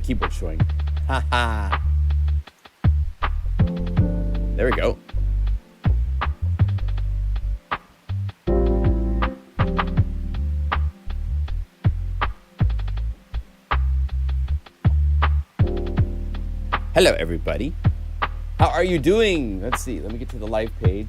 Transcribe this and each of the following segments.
keyboard showing. Haha. There we go. Hello, everybody. How are you doing? Let's see. Let me get to the live page.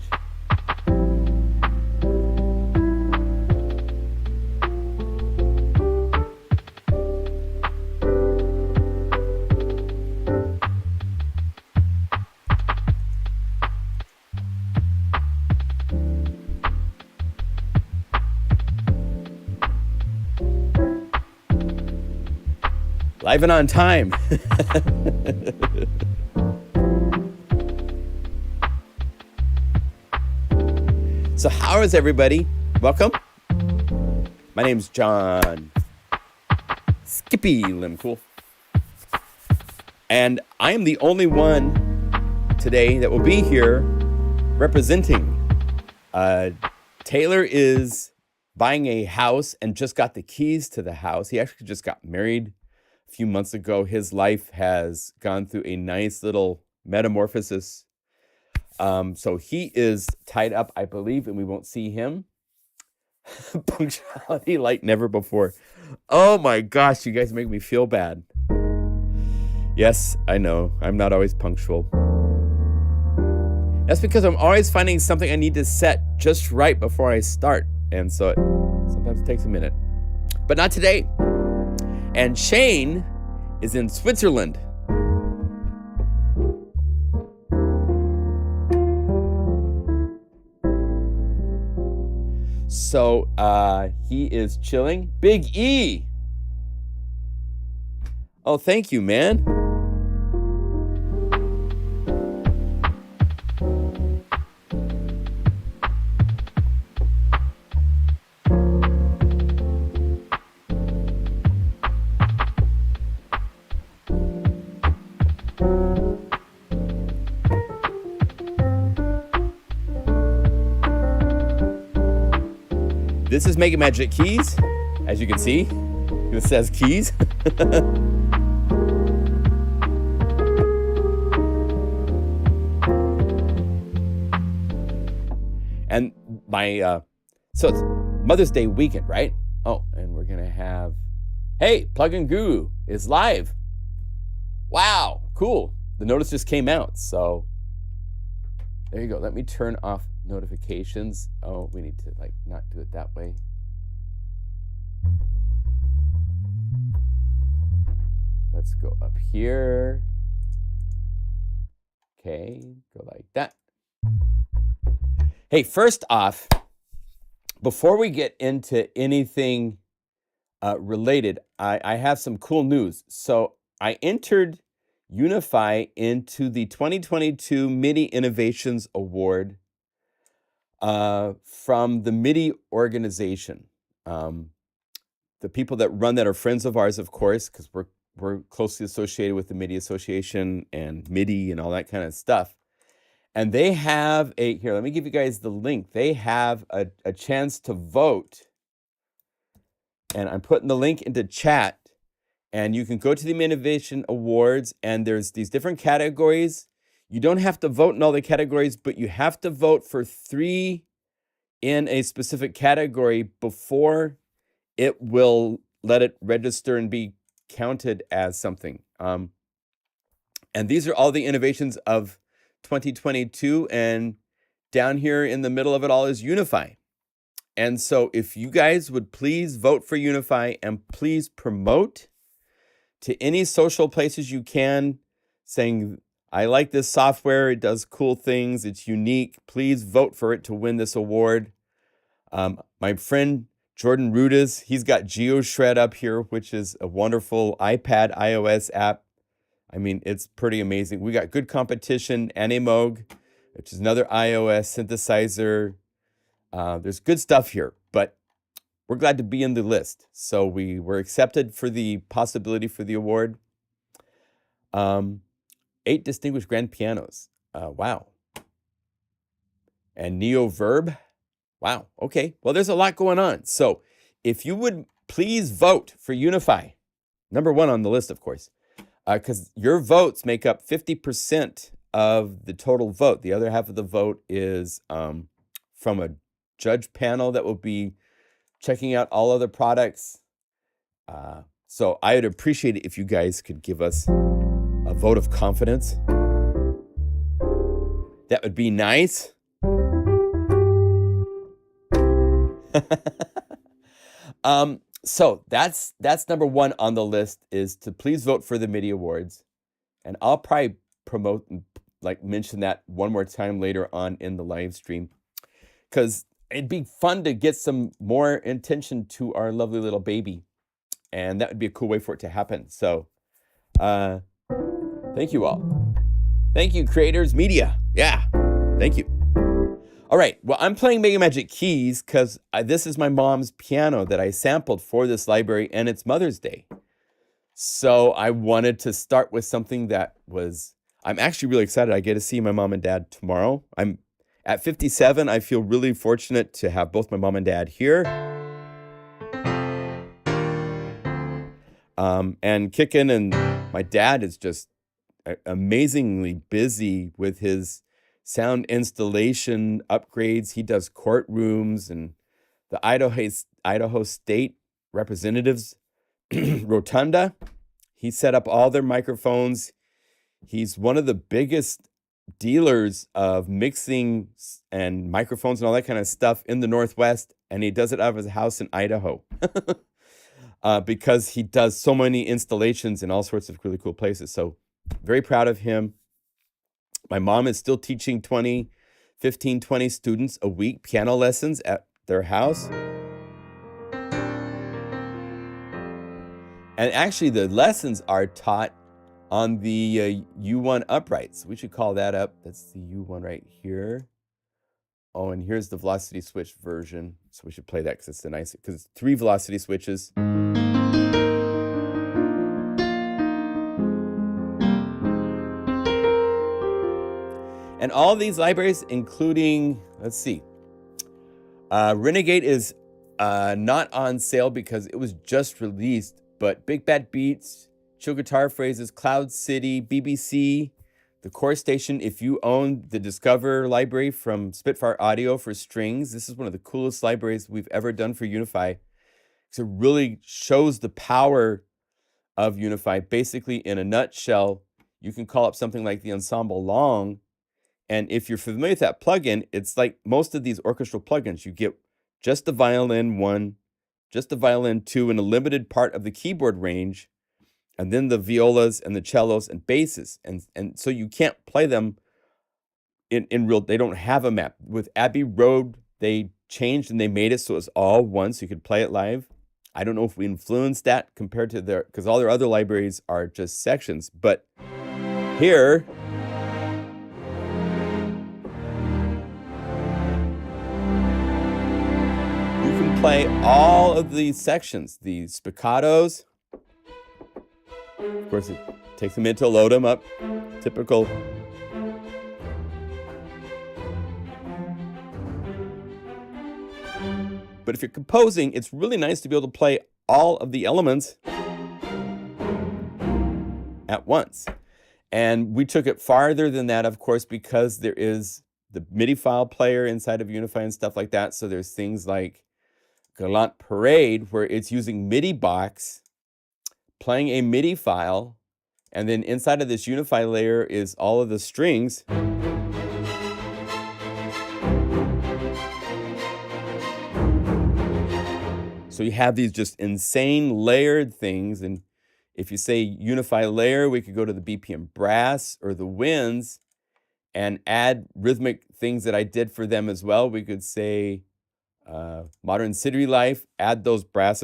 Live and on time. So how is everybody? Welcome. My name's John Skippy Limcool. And I am the only one today that will be here representing. Taylor is buying a house and just got the keys to the house. He actually just got married a few months ago. His life has gone through a nice little metamorphosis. So he is tied up, I believe, and we won't see him. Punctuality like never before. Oh my gosh, you guys make me feel bad. Yes, I know. I'm not always punctual. That's because I'm always finding something I need to set just right before I start. And so it sometimes takes a minute. But not today. And Shane is in Switzerland. So he is chilling. Big E. Oh, thank you, man. This is Mega Magic Keys, as you can see. It says keys. And so it's Mother's Day weekend, right? Oh, and we're gonna have, hey, PlugInGuru is live. Wow, cool. The notice just came out, so there you go. Let me turn off notifications. Oh, we need to not do it that way. Let's go up here. Okay, go like that. Hey, first off, before we get into anything related, I have some cool news. So I entered Unify into the 2022 MIDI Innovations Award from the MIDI organization. The people that run that are friends of ours, of course, because we're closely associated with the MIDI Association and MIDI and all that kind of stuff. And they have here, let me give you guys the link. They have a chance to vote. And I'm putting the link into chat. And you can go to the Innovation Awards, and there's these different categories. You don't have to vote in all the categories, but you have to vote for 3 in a specific category before it will let it register and be counted as something. And these are all the innovations of 2022, and down here in the middle of it all is Unify. And so if you guys would please vote for Unify and please promote to any social places you can, saying, I like this software, it does cool things, it's unique, please vote for it to win this award. My friend Jordan Rudas, he's got GeoShred up here, which is a wonderful iPad iOS app. I mean, it's pretty amazing. We got good competition, Moog, which is another iOS synthesizer. There's good stuff here, but we're glad to be in the list. So we were accepted for the possibility for the award. 8 distinguished grand pianos. Wow. And Neo Verb. Wow. Okay. Well, there's a lot going on. So if you would please vote for Unify, #1 on the list, of course. because your votes make up 50% of the total vote. The other half of the vote is from a judge panel that will be checking out all other products. So I would appreciate it if you guys could give us a vote of confidence. That would be nice. So that's number one on the list, is to please vote for the MIDI Awards. And I'll probably promote and mention that one more time later on in the live stream, because it'd be fun to get some more attention to our lovely little baby. And that would be a cool way for it to happen. So thank you all. Thank you, Creators Media. Yeah, thank you. All right, well, I'm playing Mega Magic Keys because this is my mom's piano that I sampled for this library, and it's Mother's Day. So I wanted to start with something that was, I'm actually really excited. I get to see my mom and dad tomorrow. I'm at 57. I feel really fortunate to have both my mom and dad here. And kicking, and my dad is just amazingly busy with his sound installation upgrades. He does courtrooms and the Idaho State Representatives Rotunda. He set up all their microphones. He's one of the biggest dealers of mixing and microphones and all that kind of stuff in the Northwest, and he does it out of his house in Idaho. Because he does so many installations in all sorts of really cool places. So very proud of him. My mom is still teaching 20 students a week piano lessons at their house. And actually the lessons are taught on the U1 uprights. We should call that up. That's the U1 right here. Oh, and here's the velocity switch version. So we should play that because it's the nice, because it's 3 velocity switches. And all these libraries, including, let's see, Renegade is not on sale because it was just released, but Big Bad Beats, Chill Guitar Phrases, Cloud City, BBC, the Core Station. If you own the Discover library from Spitfire Audio for strings, this is one of the coolest libraries we've ever done for Unify. So it really shows the power of Unify. Basically, in a nutshell, you can call up something like the Ensemble Long, and if you're familiar with that plugin, it's like most of these orchestral plugins. You get just the violin 1, just the violin 2, and a limited part of the keyboard range, and then the violas and the cellos and basses. And so you can't play them in real, they don't have a map. With Abbey Road, they changed and they made it so it's all one, so you could play it live. I don't know if we influenced that compared to their, because all their other libraries are just sections. But here, you can play all of these sections, the spiccatos. Of course, it takes a minute to load them up. Typical. But if you're composing, it's really nice to be able to play all of the elements at once. And we took it farther than that, of course, because there is the MIDI file player inside of Unify and stuff like that. So there's things like Gallant Parade, where it's using MIDI box, playing a MIDI file, and then inside of this Unify layer is all of the strings. So you have these just insane layered things. And if you say Unify layer, we could go to the BPM brass or the winds and add rhythmic things that I did for them as well. We could say Modern City Life, add those brass.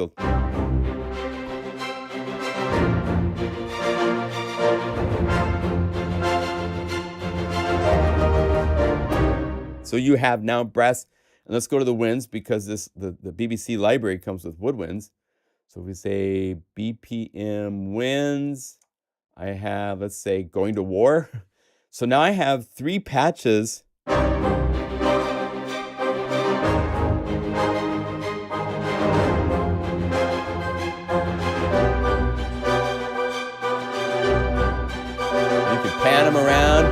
So you have now brass. And let's go to the winds, because the BBC library comes with woodwinds. So if we say BPM winds, I have, let's say, Going to War. So now I have 3 patches. them around.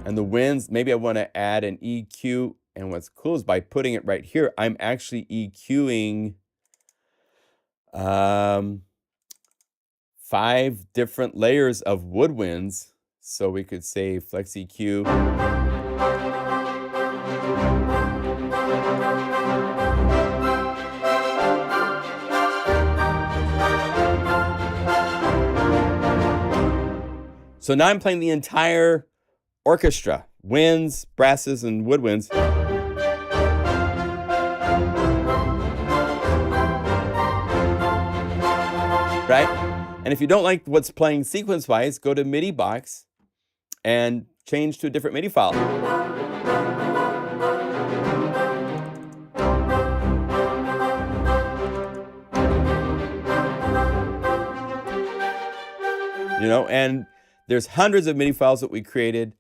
And the winds, maybe I want to add an EQ. And what's cool is by putting it right here, I'm actually EQing 5 different layers of woodwinds. So we could say flex EQ. So now I'm playing the entire orchestra, winds, brasses, and woodwinds. Right? And if you don't like what's playing sequence-wise, go to MIDI box and change to a different MIDI file. You know, and there's hundreds of MIDI files that we created.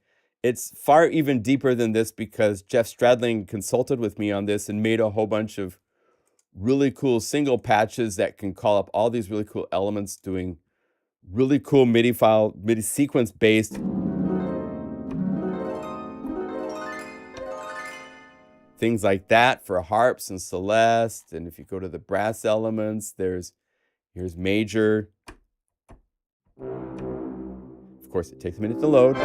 It's far even deeper than this because Jeff Stradling consulted with me on this and made a whole bunch of really cool single patches that can call up all these really cool elements, doing really cool MIDI file, MIDI sequence based. Things like that for harps and celeste. And if you go to the brass elements, here's major. Of course, it takes a minute to load.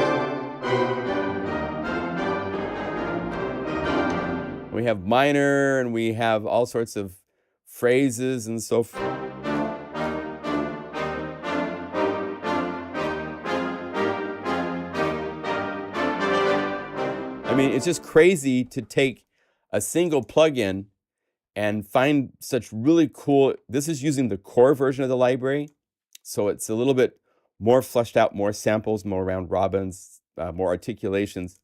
We have minor, and we have all sorts of phrases and so forth. I mean, it's just crazy to take a single plugin and find such really cool. This is using the core version of the library, so it's a little bit more fleshed out, more samples, more round robins, more articulations.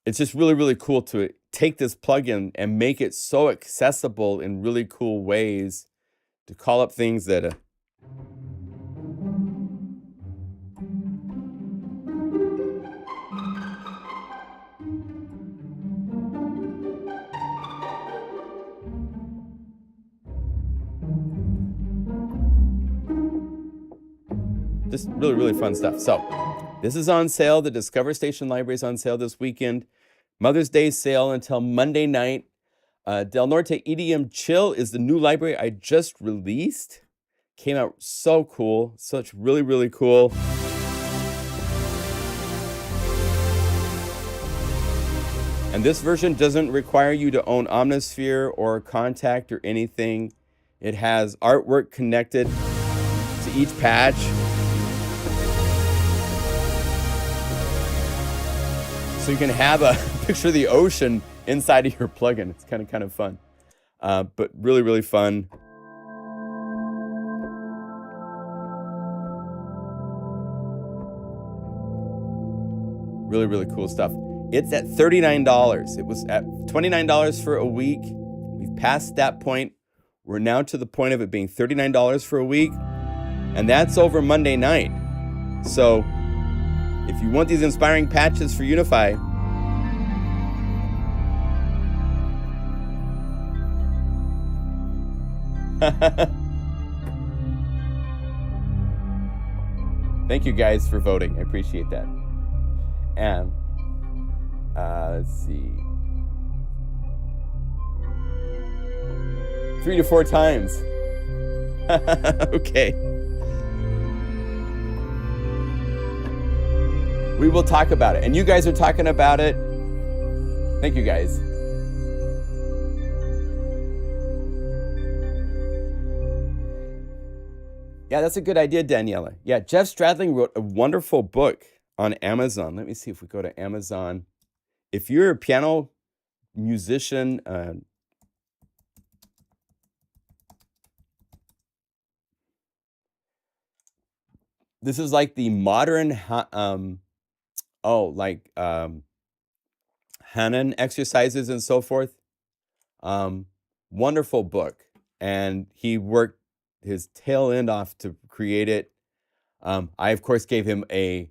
It's just really, really cool to take this plugin and make it so accessible in really cool ways to call up things that just really, really fun stuff. So this is on sale. The Discover Station Library is on sale this weekend. Mother's Day sale until Monday night. Del Norte EDM Chill is the new library I just released. Came out so cool. Such really, really cool. And this version doesn't require you to own Omnisphere or Contact or anything. It has artwork connected to each patch. So you can have a picture of the ocean inside of your plugin. It's kind of fun, but really, really fun. Really, really cool stuff. It's at $39. It was at $29 for a week. We've passed that point. We're now to the point of it being $39 for a week, and that's over Monday night. So if you want these inspiring patches for Unify, thank you guys for voting. I appreciate that. And let's see, 3 to 4 times. Okay. We will talk about it. And you guys are talking about it. Thank you, guys. Yeah, that's a good idea, Daniela. Yeah, Jeff Stradling wrote a wonderful book on Amazon. Let me see if we go to Amazon. If you're a piano musician, this is like the modern Hanan exercises and so forth. Wonderful book. And he worked his tail end off to create it. I, of course, gave him a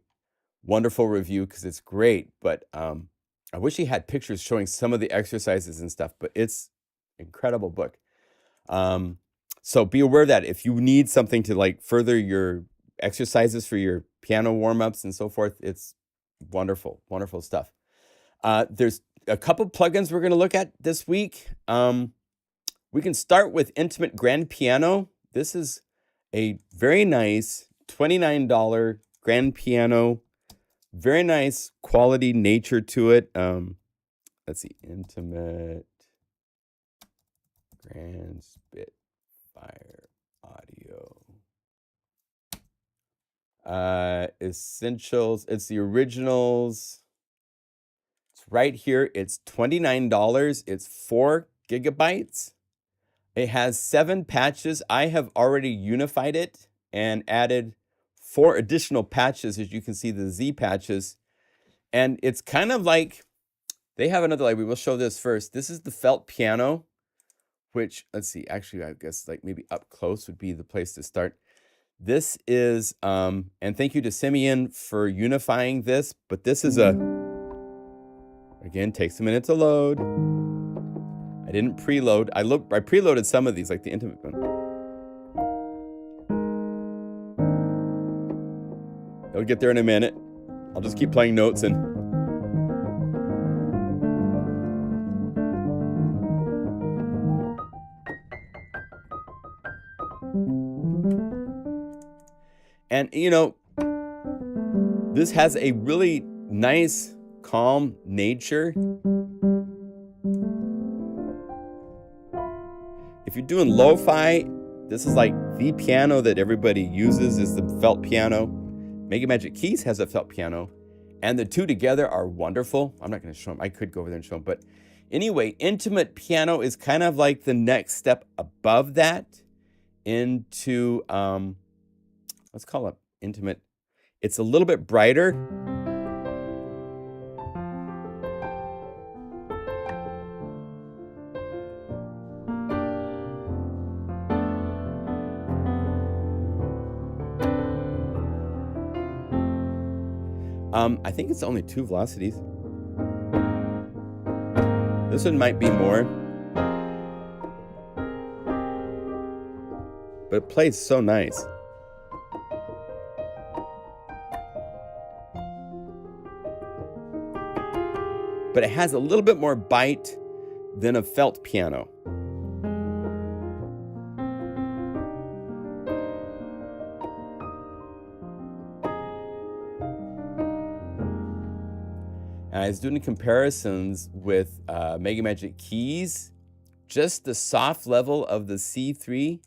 wonderful review because it's great. But I wish he had pictures showing some of the exercises and stuff. But it's an incredible book. So be aware of that. If you need something to like further your exercises for your piano warm-ups and so forth, it's wonderful, wonderful stuff. There's a couple plugins we're going to look at this week. We can start with Intimate Grand Piano. This is a very nice $29 grand piano. Very nice quality nature to it. Let's see, Intimate Grand Spitfire Audio. Essentials, it's the originals. It's right here. It's $29. It's 4 gigabytes. It has 7 patches. I have already unified it and added 4 additional patches, as you can see, the Z patches. And it's kind of like, they have another library. We'll show this first. This is the felt piano, which, let's see, actually, I guess like maybe up close would be the place to start. This is, and thank you to Simeon for unifying this, but this is again, takes a minute to load. I didn't preload. I preloaded some of these, like the Intimate one. It'll get there in a minute. I'll just keep playing notes and you know, this has a really nice, calm nature. If you're doing lo-fi, this is like the piano that everybody uses, is the felt piano. Mega Magic Keys has a felt piano, and the two together are wonderful. I'm not going to show them. I could go over there and show them, but anyway, Intimate Piano is kind of like the next step above that into, let's call it Intimate. It's a little bit brighter. I think it's only 2 velocities. This one might be more. But it plays so nice. But it has a little bit more bite than a felt piano. And I was doing comparisons with Mega Magic Keys, just the soft level of the C3.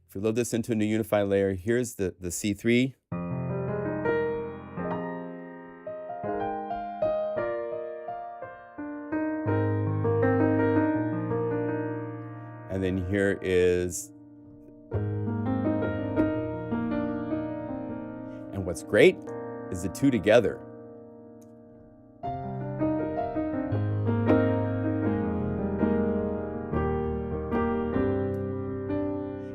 If we load this into a new Unify layer, here's the C3. And then here is, and what's great is the two together.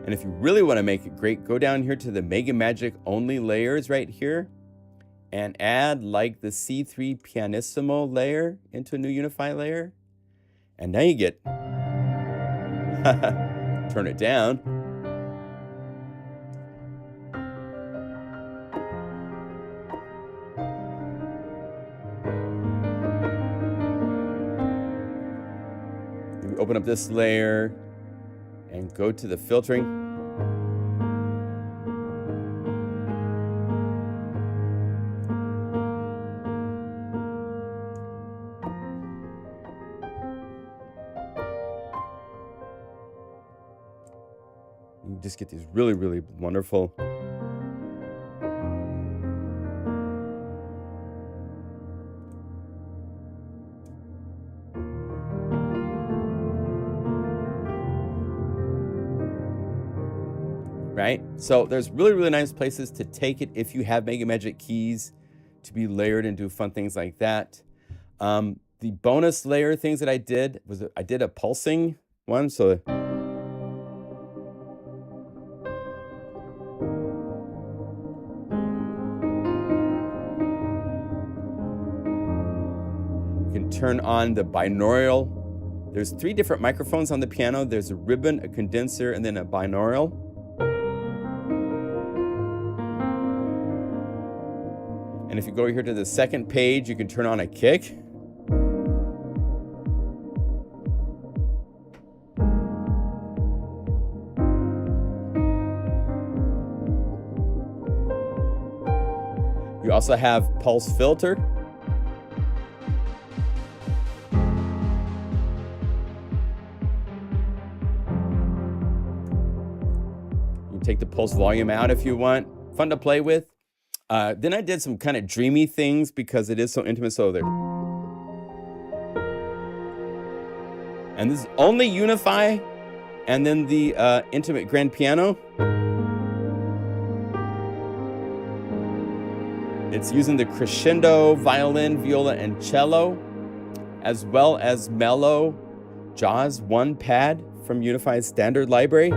And if you really want to make it great, go down here to the Mega Magic only layers right here and add like the C3 Pianissimo layer into a new Unify layer. And now you get, turn it down. You open up this layer and go to the filtering. You just get these really, really wonderful. Right? So there's really, really nice places to take it if you have Mega Magic Keys to be layered and do fun things like that. The bonus layer things that I did was I did a pulsing one. So you can turn on the binaural There's 3 different microphones on the piano. There's a ribbon, a condenser, and then a binaural. And if you go here to the second page, you can turn on a kick. You also have pulse filter. You can take the pulse volume out if you want. Fun to play with. Then I did some kind of dreamy things because it is so intimate. So there. And this is only Unify, and then the intimate grand piano. It's using the crescendo, violin, viola, and cello, as well as mellow Jaws 1 pad from Unify's standard library.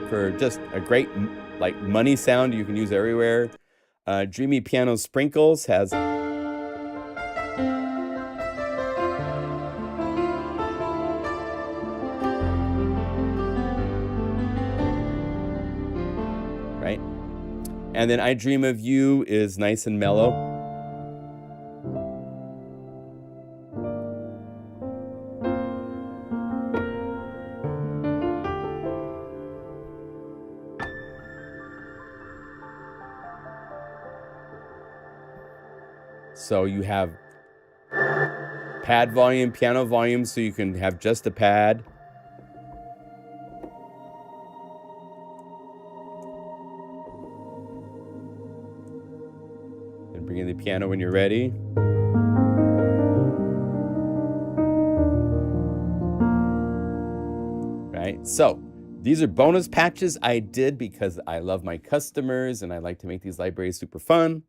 For just a great like money sound you can use everywhere. Dreamy Piano Sprinkles has right? And then I Dream of You is nice and mellow. So you have pad volume, piano volume, so you can have just a pad. And bring in the piano when you're ready. Right, so these are bonus patches I did because I love my customers and I like to make these libraries super fun.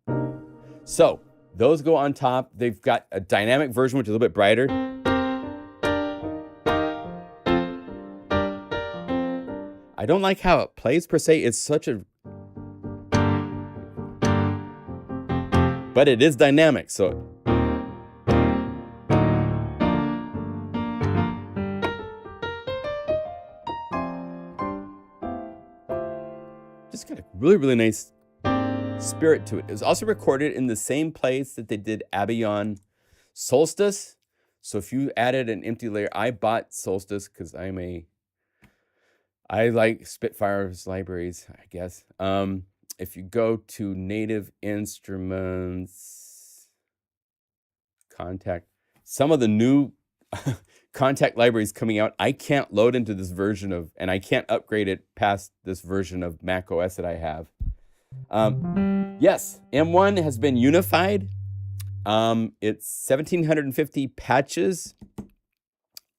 So those go on top. They've got a dynamic version, which is a little bit brighter. I don't like how it plays per se. It's such a... But it is dynamic, so... Just got a really, really nice spirit to it. It was also recorded in the same place that they did Abbey on Solstice. So if you added an empty layer, I bought Solstice because I like Spitfire's libraries, I guess. If you go to Native Instruments, Contact, some of the new Contact libraries coming out, I can't load into this version of, and I can't upgrade it past this version of Mac OS that I have. Yes, M1 has been unified. It's 1,750 patches.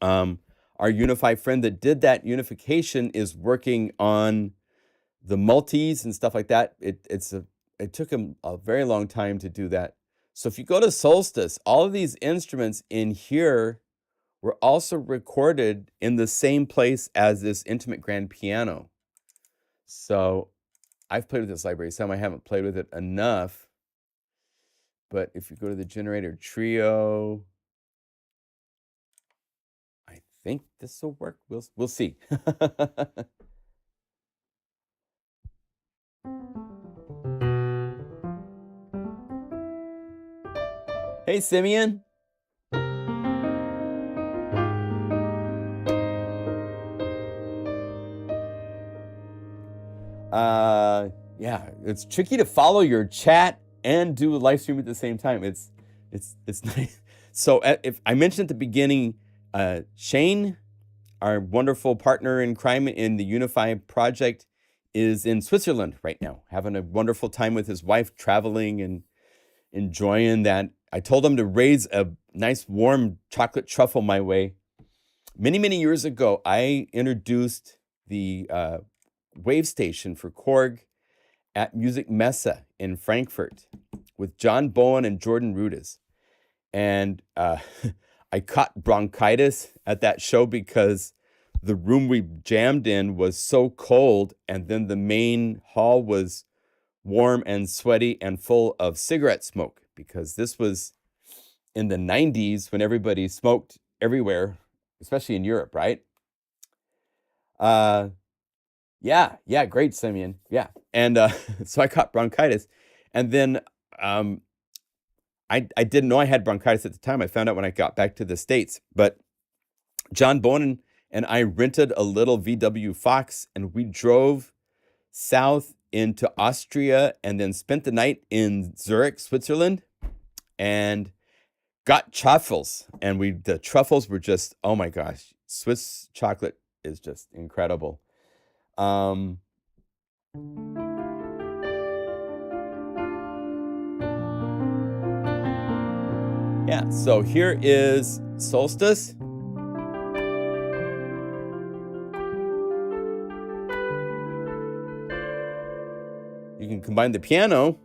Our Unify friend that did that unification is working on the multis and stuff like that. It took him a very long time to do that. So if you go to Solstice, all of these instruments in here were also recorded in the same place as this intimate grand piano. So I've played with this library some. I haven't played with it enough. But if you go to the generator trio, I think this will work. We'll see. Hey, Simeon. Yeah, it's tricky to follow your chat and do a live stream at the same time. It's nice. So if I mentioned at the beginning, Shane, our wonderful partner in crime in the Unify project, is in Switzerland right now, having a wonderful time with his wife, traveling and enjoying that. I told him to raise a nice warm chocolate truffle my way. Many, many years ago, I introduced the wave station for Korg at Music Messe in Frankfurt with John Bowen and Jordan Rudess. And I caught bronchitis at that show because the room we jammed in was so cold, and then the main hall was warm and sweaty and full of cigarette smoke, because this was in the 90s when everybody smoked everywhere, especially in Europe, right? Yeah, great, Simeon. Yeah. And so I caught bronchitis. And then I didn't know I had bronchitis at the time. I found out when I got back to the States. But John Bonin and I rented a little VW Fox, and we drove south into Austria and then spent the night in Zurich, Switzerland, and got truffles. And the truffles were just, oh my gosh, Swiss chocolate is just incredible. Yeah, so here is Solstice. You can combine the piano.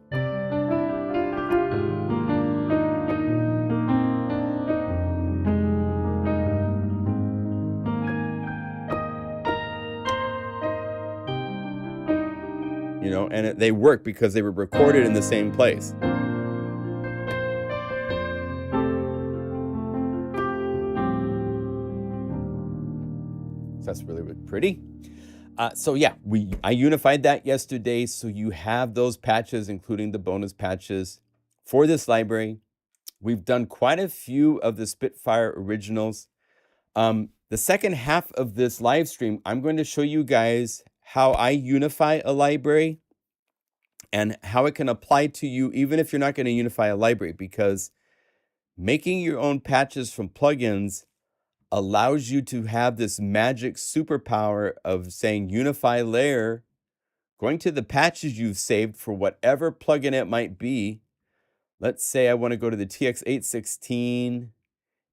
You know, and they work because they were recorded in the same place. So that's really, really pretty. So yeah, I unified that yesterday, so you have those patches, including the bonus patches for this library. We've done quite a few of the Spitfire originals. The second half of this live stream, I'm going to show you guys how I unify a library and how it can apply to you, even if you're not going to unify a library, because making your own patches from plugins allows you to have this magic superpower of saying unify layer, going to the patches you've saved for whatever plugin it might be. Let's say I want to go to the TX816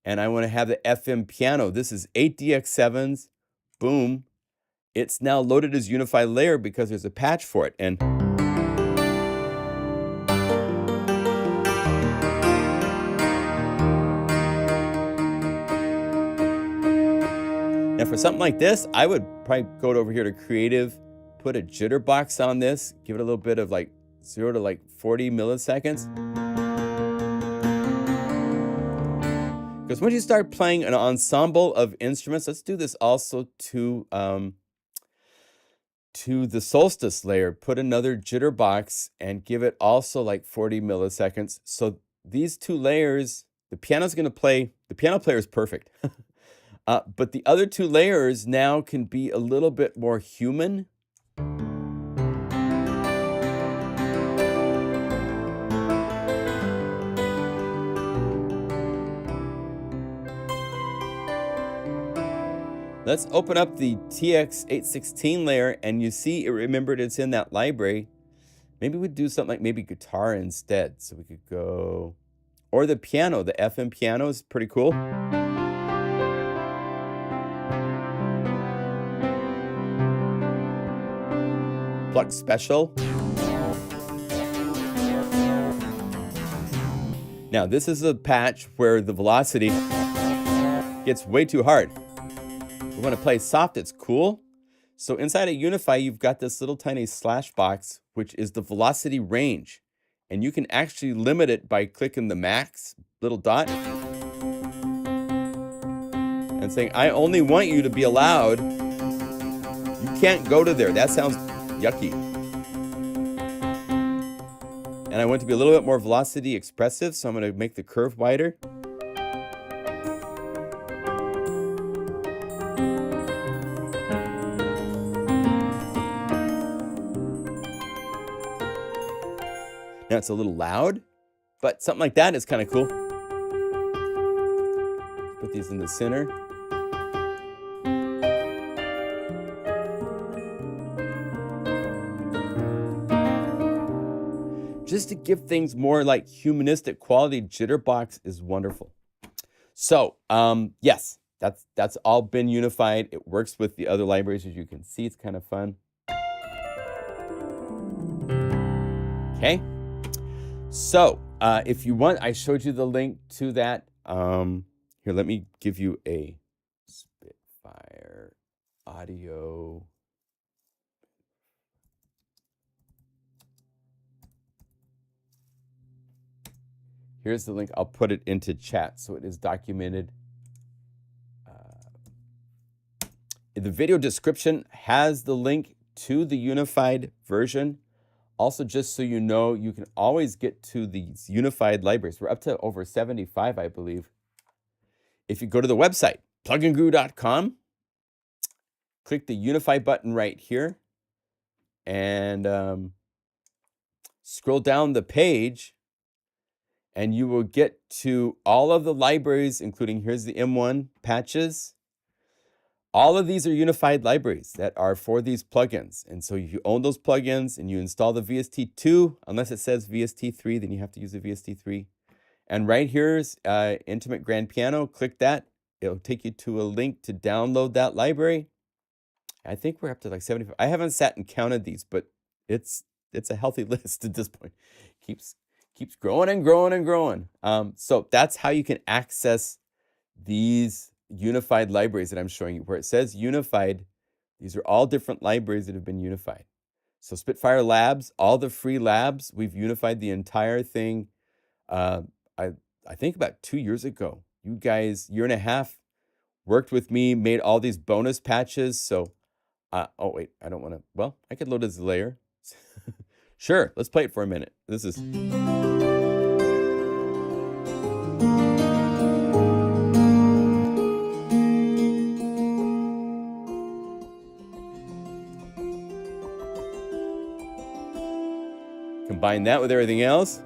and I want to have the FM piano. This is 8 DX7s. Boom. It's now loaded as Unify layer because there's a patch for it. And now for something like this, I would probably go over here to Creative, put a jitterbox on this, give it a little bit of like 0 to like 40 milliseconds. Because once you start playing an ensemble of instruments, let's do this also to the Solstice layer. Put another jitterbox and give it also like 40 milliseconds. So these two layers, the piano's going to play, the piano player is perfect. But the other two layers now can be a little bit more human. Let's open up the TX816 layer, and you see it remembered it's in that library. Maybe we'd do something like maybe guitar instead. So we could go, or the piano, the FM piano is pretty cool. Plug special. Now this is a patch where the velocity gets way too hard. We want to play soft, it's cool. So inside of Unify, you've got this little tiny slash box, which is the velocity range. And you can actually limit it by clicking the max little dot and saying, I only want you to be allowed. You can't go to there. That sounds yucky. And I want to be a little bit more velocity expressive, so I'm going to make the curve wider. Now it's a little loud, but something like that is kind of cool. Put these in the center. Just to give things more like humanistic quality, jitterbox is wonderful. So yes, that's all been unified. It works with the other libraries, as you can see. It's kind of fun. Okay. So if you want, I showed you the link to that. Here, let me give you a Spitfire audio. Here's the link. I'll put it into chat so it is documented. The video description has the link to the unified version. Also, just so you know, you can always get to these unified libraries. We're up to over 75, I believe. If you go to the website, pluginguru.com, click the Unify button right here, and scroll down the page, and you will get to all of the libraries, including here's the M1 patches. All of these are unified libraries that are for these plugins. And so if you own those plugins and you install the VST2, unless it says VST3, then you have to use the VST3. And right here's Intimate Grand Piano. Click that. It'll take you to a link to download that library. I think we're up to like 75. I haven't sat and counted these, but it's a healthy list at this point. Keeps growing and growing and growing. So that's how you can access these unified libraries that I'm showing you. Where it says unified, these are all different libraries that have been unified. So Spitfire Labs, all the free labs, we've unified the entire thing. I think about 2 years ago. You guys, year and a half, worked with me, made all these bonus patches. So, oh wait, I don't want to. Well, I could load as a layer. Sure, let's play it for a minute. This is. Combine that with everything else.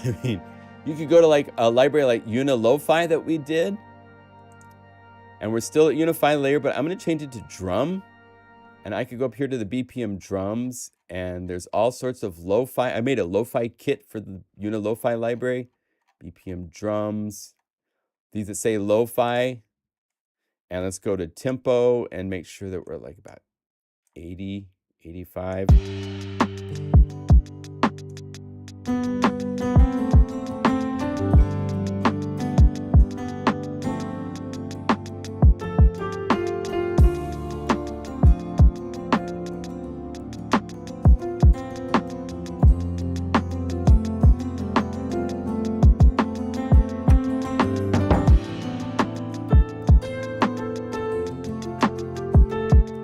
I mean, you could go to like a library like Unilofy that we did, and we're still at Unify layer, but I'm going to change it to drum. And I could go up here to the BPM drums, and there's all sorts of lo-fi. I made a lo-fi kit for the Unilofy library. BPM drums, these that say lo-fi. And let's go to tempo and make sure that we're like about 80, 85.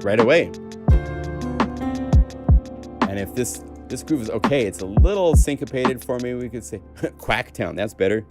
Right away. And if this groove is okay, it's a little syncopated for me, we could say Quacktown, that's better.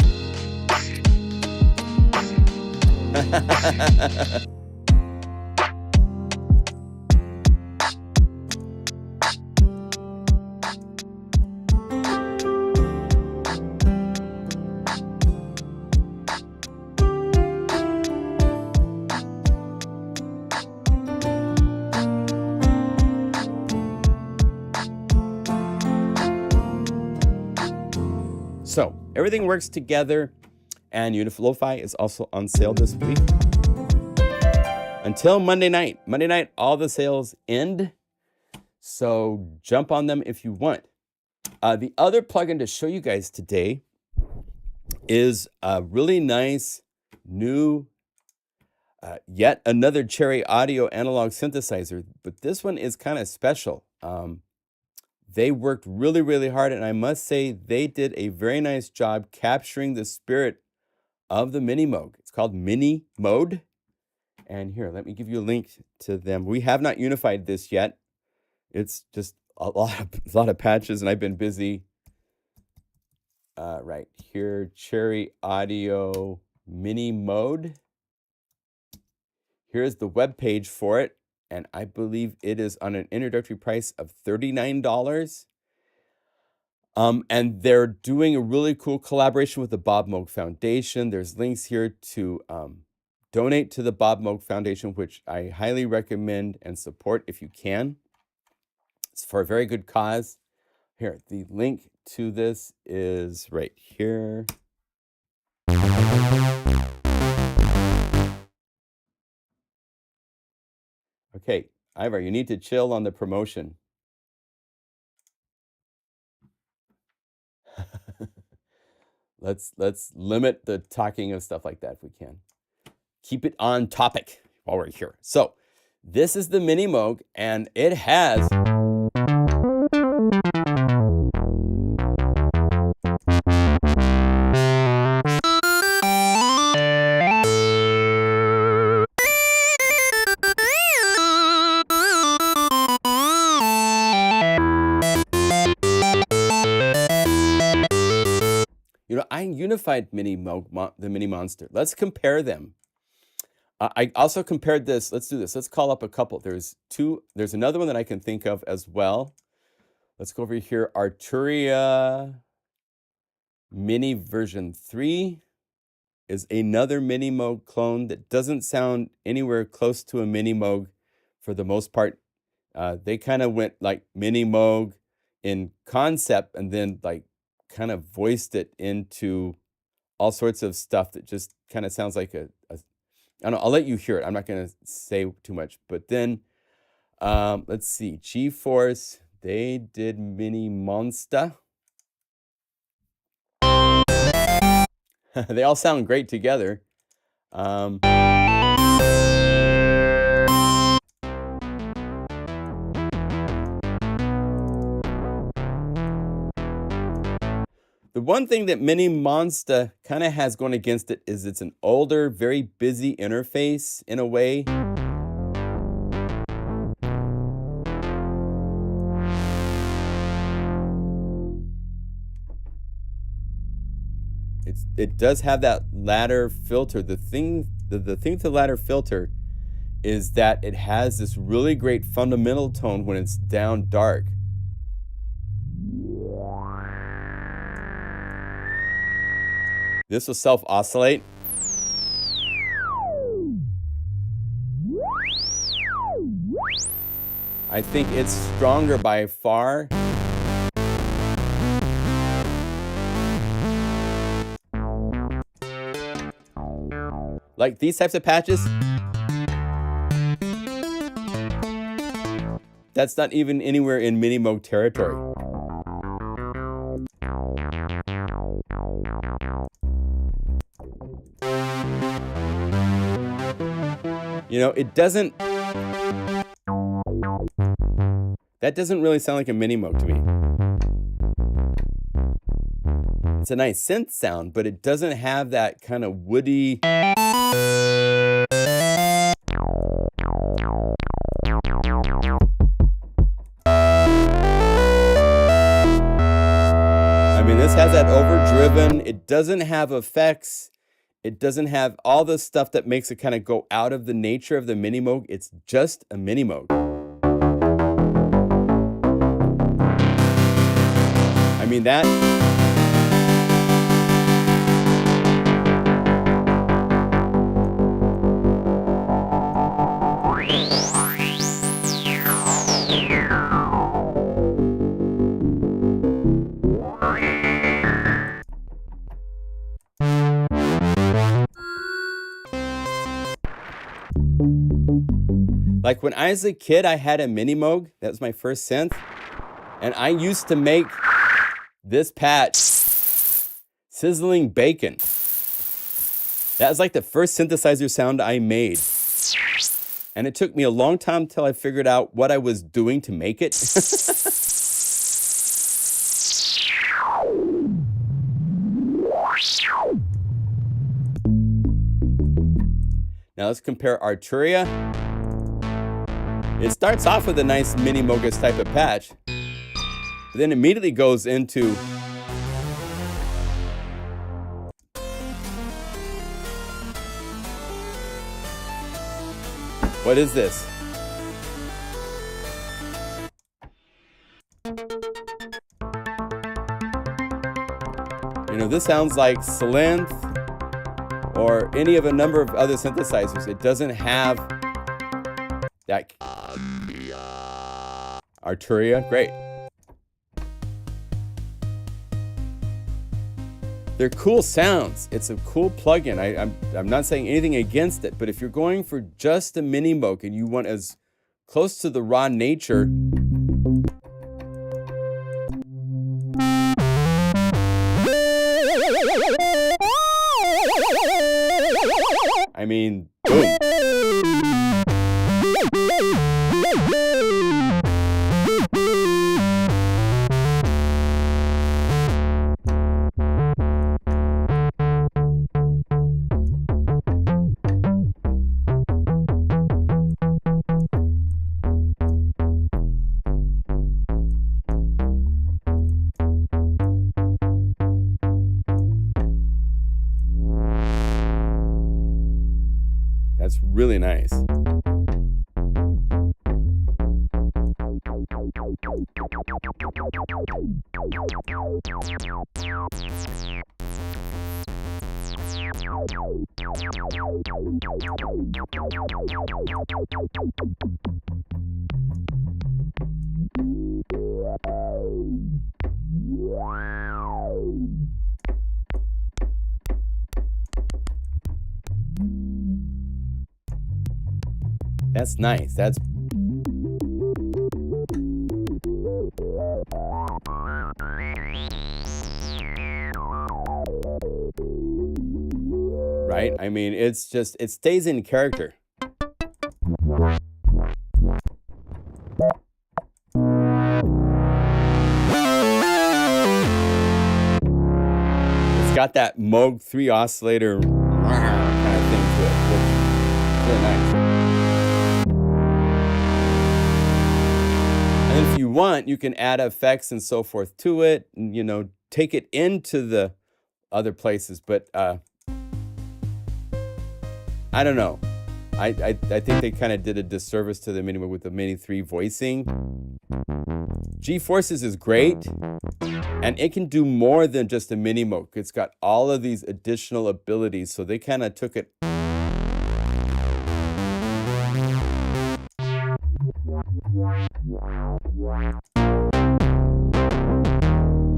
So everything works together, and Unilofy is also on sale this week. Until Monday night. Monday night, all the sales end. So jump on them if you want. The other plugin to show you guys today is a really nice new, yet another Cherry Audio analog synthesizer. But this one is kind of special. They worked really, really hard, and I must say they did a very nice job capturing the spirit of the MiniMode. It's called MiniMode. And here, let me give you a link to them. We have not unified this yet. It's just a lot of patches, and I've been busy. Right here, Cherry Audio MiniMode. Here's the web page for it. And I believe it is on an introductory price of $39. And they're doing a really cool collaboration with the Bob Moog Foundation. There's links here to donate to the Bob Moog Foundation, which I highly recommend and support if you can. It's for a very good cause. Here, the link to this is right here. Okay, Ivar, you need to chill on the promotion. Let's limit the talking of stuff like that if we can. Keep it on topic while we're here. So this is the MiniMode, and it has I unified the Mini Monster. Let's compare them. I also compared this. Let's do this. Let's call up a couple. There's another one that I can think of as well. Let's go over here. Arturia Mini version 3 is another MiniMode clone that doesn't sound anywhere close to a MiniMode for the most part. They kind of went like MiniMode in concept and then like kind of voiced it into all sorts of stuff that just kind of sounds like I don't know, I'll let you hear it. I'm not going to say too much. But then, let's see. GeForce, they did Mini Monster. They all sound great together. The one thing that Mini Monster kind of has going against it is it's an older, very busy interface in a way. It does have that ladder filter. The thing with the ladder filter is that it has this really great fundamental tone when it's down dark. This will self-oscillate. I think it's stronger by far. Like these types of patches, that's not even anywhere in MiniMode territory. You know, it doesn't, that doesn't really sound like a MiniMode to me. It's a nice synth sound, but it doesn't have that kind of woody. I mean, this has that overdriven, it doesn't have effects. It doesn't have all the stuff that makes it kind of go out of the nature of the MiniMode. It's just a MiniMode. I mean, that. Like when I was a kid, I had a MiniMode. That was my first synth. And I used to make this patch sizzling bacon. That was like the first synthesizer sound I made. And it took me a long time until I figured out what I was doing to make it. Now let's compare Arturia. It starts off with a nice MiniMode type of patch, but then immediately goes into what is this? You know, this sounds like Flint or any of a number of other synthesizers. It doesn't have that. Arturia, great. They're cool sounds. It's a cool plugin. I'm not saying anything against it, but if you're going for just a MiniMode and you want as close to the raw nature, I mean, boom. That's really nice. That's nice. That's right. I mean, it's just, it stays in character. It's got that Moog 3 oscillator kind of thing to it. It's really nice. And if you want, you can add effects and so forth to it, and, you know, take it into the other places. But I don't know. I think they kind of did a disservice to the MiniMode with the Mini 3 voicing. G-Forces is great, and it can do more than just a MiniMode. It's got all of these additional abilities, so they kind of took it.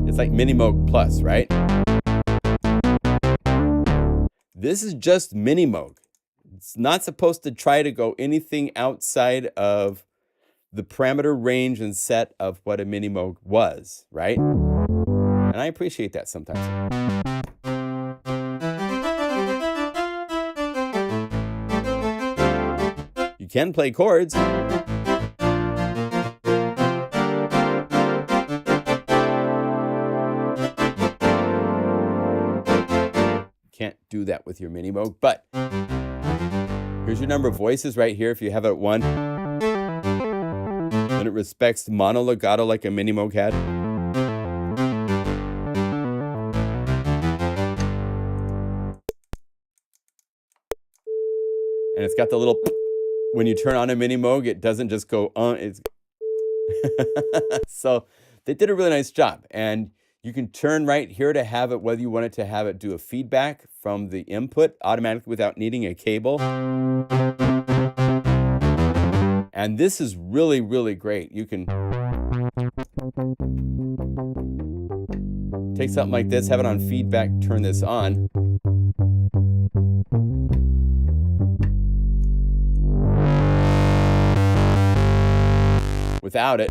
It's like MiniMode Plus, right? This is just MiniMode. It's not supposed to try to go anything outside of the parameter range and set of what a MiniMode was, right? And I appreciate that sometimes. You can play chords. Can't do that with your MiniMode, but here's your number of voices right here. If you have it at 1, then it respects mono legato like a MiniMode had. And it's got the little, when you turn on a MiniMode, it doesn't just go on. It's so they did a really nice job. And you can turn right here to have it, whether you want it to have it do a feedback from the input automatically without needing a cable. And this is really, really great. You can take something like this, have it on feedback, turn this on. Without it.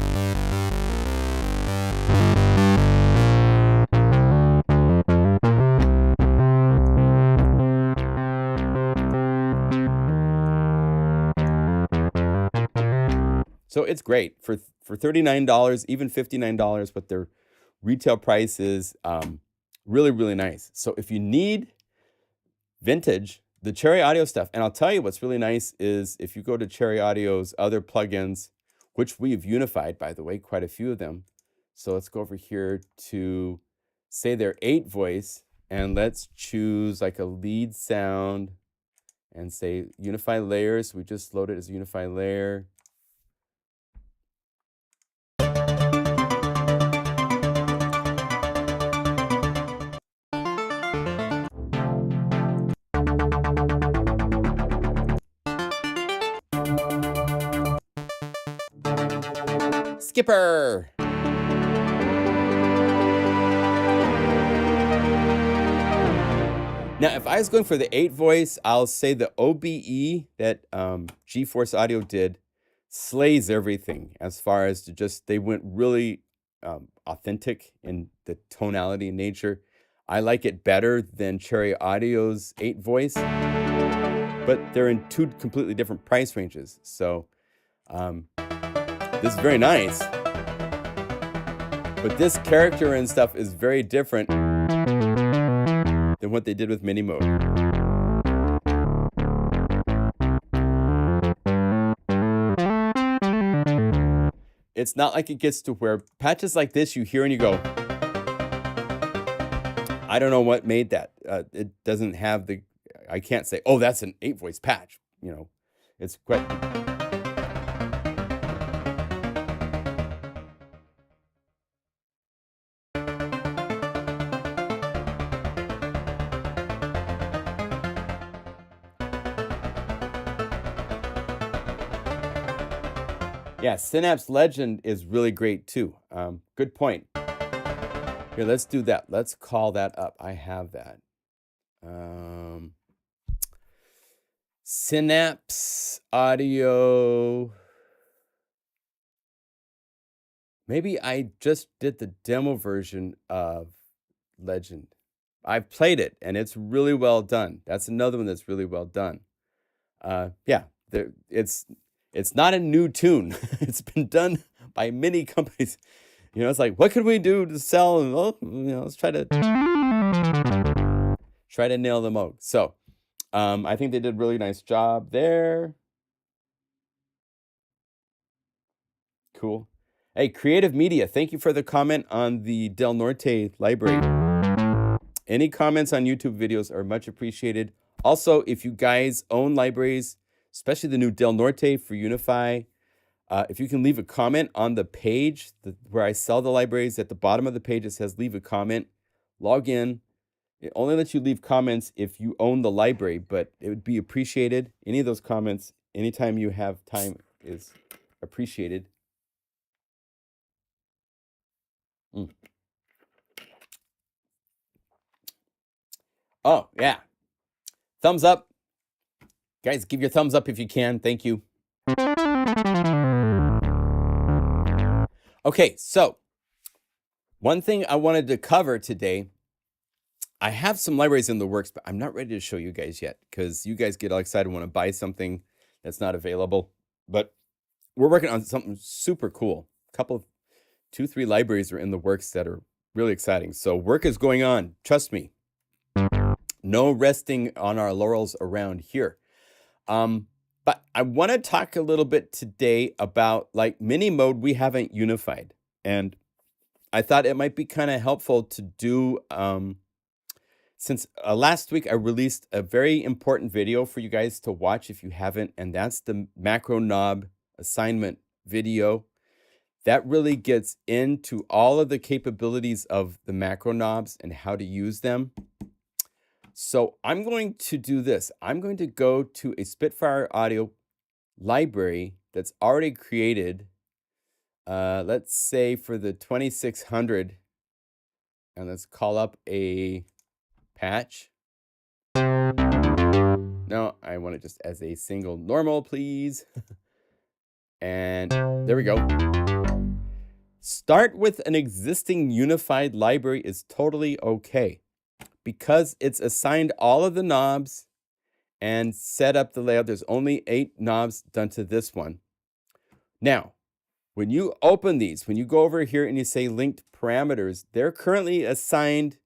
So it's great for $39, even $59, but their retail price is really, really nice. So if you need vintage, the Cherry Audio stuff, and I'll tell you what's really nice is if you go to Cherry Audio's other plugins, which we've unified, by the way, quite a few of them. So let's go over here to, say, their 8 voice, and let's choose like a lead sound and say Unify layers. We just loaded as a Unify layer. Skipper. Now, if I was going for the 8 voice, I'll say the OBE that G-Force Audio did slays everything as far as to just, they went really authentic in the tonality and nature. I like it better than Cherry Audio's 8 voice. but they're in two completely different price ranges. So this is very nice, but this character and stuff is very different than what they did with MiniMode. It's not like it gets to where patches like this you hear and you go, I don't know what made that. It doesn't have the, I can't say, oh, that's an 8-voice patch. You know, it's quite. Yeah, Synapse Legend is really great too. Good point. Here, let's do that. Let's call that up. I have that. Synapse Audio. Maybe I just did the demo version of Legend. I've played it and it's really well done. That's another one that's really well done. Yeah, it's not a new tune. It's been done by many companies. You know, it's like, what could we do to sell? And well, you know, let's try to nail the Moog. So I think they did a really nice job there. Cool. Hey, Creative Media, thank you for the comment on the Del Norte library. Any comments on YouTube videos are much appreciated. Also, if you guys own libraries, especially the new Del Norte for Unify, if you can leave a comment on the page where I sell the libraries, at the bottom of the page it says leave a comment, log in. It only lets you leave comments if you own the library, but it would be appreciated. Any of those comments, anytime you have time, is appreciated. Oh, yeah. Thumbs up. Guys, give your thumbs up if you can. Thank you. Okay, so one thing I wanted to cover today, I have some libraries in the works, but I'm not ready to show you guys yet because you guys get all excited and want to buy something that's not available. But we're working on something super cool. A couple of 2-3 libraries are in the works that are really exciting. So work is going on. Trust me. No resting on our laurels around here. But I want to talk a little bit today about, like, MiniMode we haven't unified. And I thought it might be kind of helpful to do, since last week I released a very important video for you guys to watch if you haven't, and that's the macro knob assignment video. That really gets into all of the capabilities of the macro knobs and how to use them. So I'm going to do this. I'm going to go to a Spitfire audio library that's already created, let's say for the 2600, and let's call up a patch. No, I want it just as a single normal, please. And there we go. Start with an existing unified library is totally okay, because it's assigned all of the knobs and set up the layout. There's only 8 knobs done to this one. Now, when you open these, when you go over here and you say linked parameters, they're currently assigned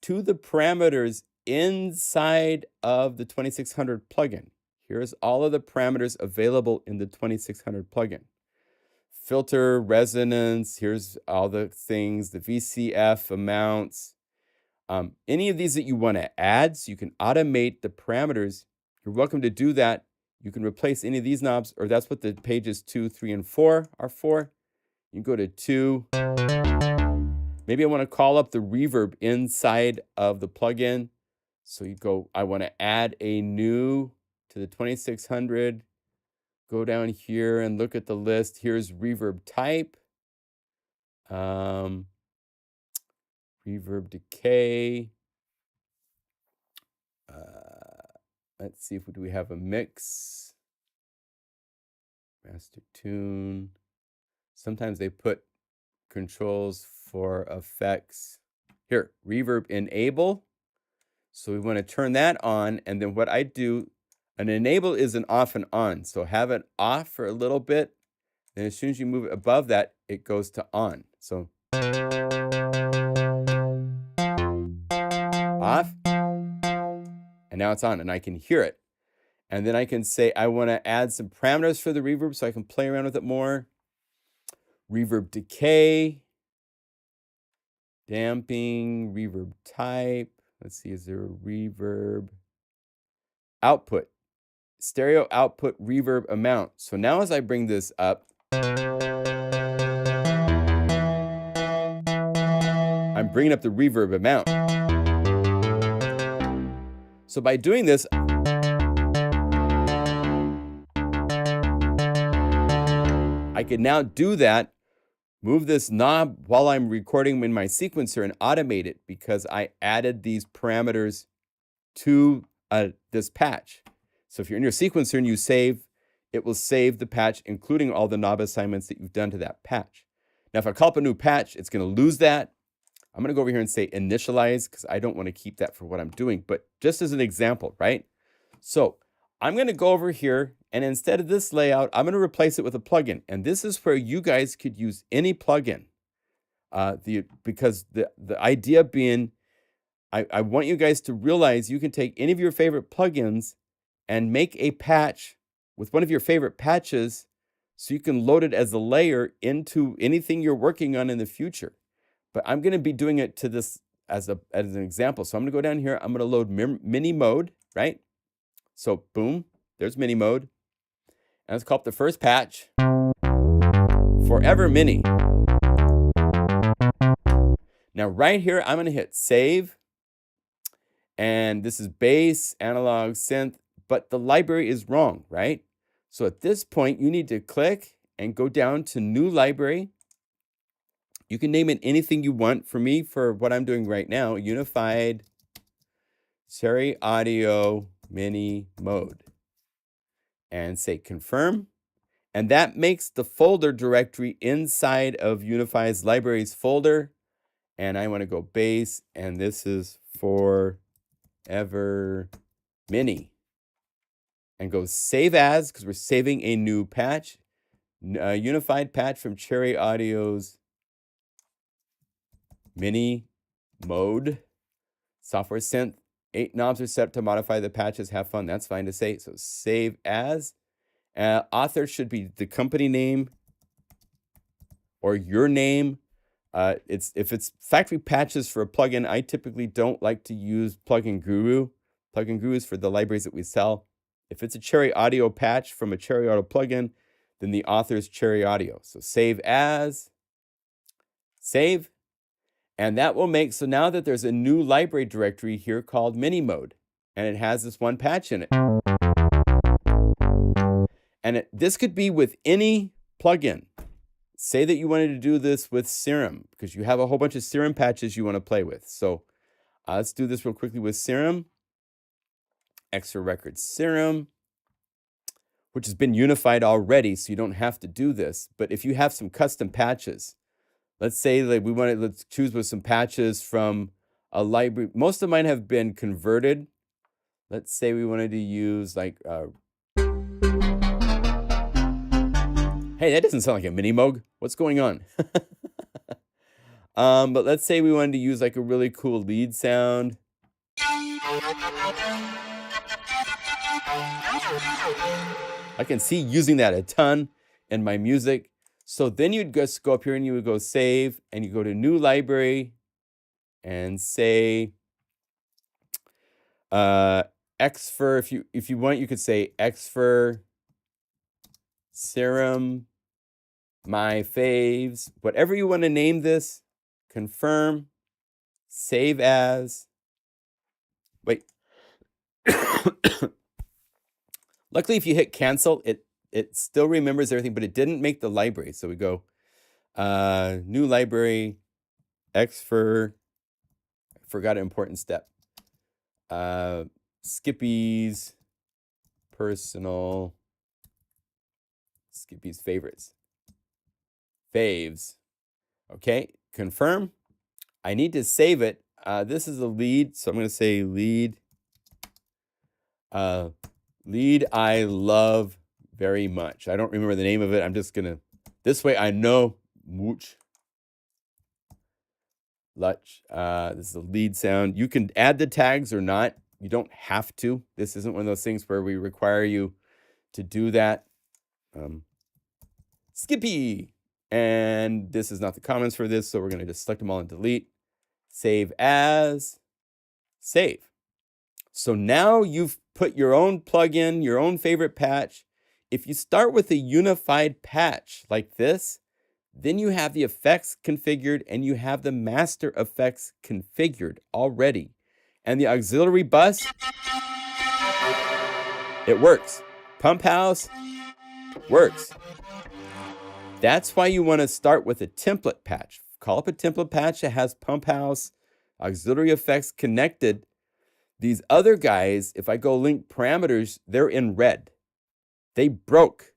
to the parameters inside of the 2600 plugin. Here's all of the parameters available in the 2600 plugin. Filter, resonance, here's all the things, the VCF amounts. Any of these that you want to add, so you can automate the parameters, you're welcome to do that. You can replace any of these knobs, or that's what the pages 2, 3, and 4 are for. You go to 2. Maybe I want to call up the reverb inside of the plugin. So you go, I want to add a new to the 2600. Go down here and look at the list. Here's reverb type. Reverb decay. Let's see if we have a mix. Master tune. Sometimes they put controls for effects. Here, Reverb Enable. So we want to turn that on. And then what I do, An enable is an off and on. So have it off for a little bit. Then as soon as you move it above that, it goes to on. So off. And now it's on and I can hear it. And then I can say I want to add some parameters for the reverb so I can play around with it more. Reverb decay, damping, reverb type. Let's see, is there a reverb? Output, stereo output reverb amount. So now as I bring this up, I'm bringing up the reverb amount. So by doing this, I can now do that, move this knob while I'm recording in my sequencer and automate it because I added these parameters to this patch. So if you're in your sequencer and you save, it will save the patch, including all the knob assignments that you've done to that patch. Now, if I call up a new patch, it's going to lose that. I'm going to go over here and say initialize because I don't want to keep that for what I'm doing, but just as an example, right? So I'm going to go over here and instead of this layout, I'm going to replace it with a plugin. And this is where you guys could use any plugin. Because the idea being, I want you guys to realize you can take any of your favorite plugins and make a patch with one of your favorite patches so you can load it as a layer into anything you're working on in the future. But I'm going to be doing it to this as an example. So I'm going to go down here. I'm going to load MiniMode, right? So boom, there's MiniMode. And let's call up the first patch, Forever Mini. Now right here, I'm going to hit save. And this is bass, analog, synth, but the library is wrong, right? So at this point, you need to click and go down to new library. You can name it anything you want. For me, for what I'm doing right now, Unified Cherry Audio MiniMode. And say confirm. And that makes the folder directory inside of Unify's libraries folder. And I want to go bass, and this is Forever Mini. And go save as, because we're saving a new patch. Unified patch from Cherry Audio's MiniMode. Software synth. 8 knobs are set up to modify the patches. Have fun. That's fine to say. So save as. Author should be the company name or your name. If it's factory patches for a plugin, I typically don't like to use PlugInGuru. PlugInGuru is for the libraries that we sell. If it's a Cherry Audio patch from a Cherry Audio plugin, then the author is Cherry Audio. So save as, save. And that will make, so now that there's a new library directory here called MiniMode, and it has this one patch in it. And this could be with any plugin. Say that you wanted to do this with Serum, because you have a whole bunch of Serum patches you want to play with. So let's do this real quickly with Serum. Extra Record Serum, which has been unified already, so you don't have to do this. But if you have some custom patches, let's say that let's choose with some patches from a library. Most of mine have been converted. Let's say we wanted to use like, hey, that doesn't sound like a MiniMode. What's going on? But let's say we wanted to use like a really cool lead sound. I can see using that a ton in my music. So then you'd just go up here and you would go save, and you go to new library and say Xfer. If you want, you could say Xfer Serum, my faves, whatever you want to name this. Confirm, save as. Wait. Luckily, if you hit cancel, it still remembers everything, but it didn't make the library. So we go new library, Xfer. Forgot an important step. Skippy's personal, Skippy's favorites, faves. Okay, confirm. I need to save it. This is a lead, so I'm going to say lead. Lead I love very much. I don't remember the name of it. I'm just going to, this way I know. Mooch. Lutch. This is a lead sound. You can add the tags or not. You don't have to. This isn't one of those things where we require you to do that. Skippy. And this is not the comments for this, so we're going to just select them all and delete. Save as. Save. So now you've put your own plugin, your own favorite patch. If you start with a unified patch like this, then you have the effects configured and you have the master effects configured already. And the auxiliary bus, it works. Pump house works. That's why you want to start with a template patch. Call up a template patch that has pump house, auxiliary effects connected. These other guys, if I go link parameters, they're in red. They broke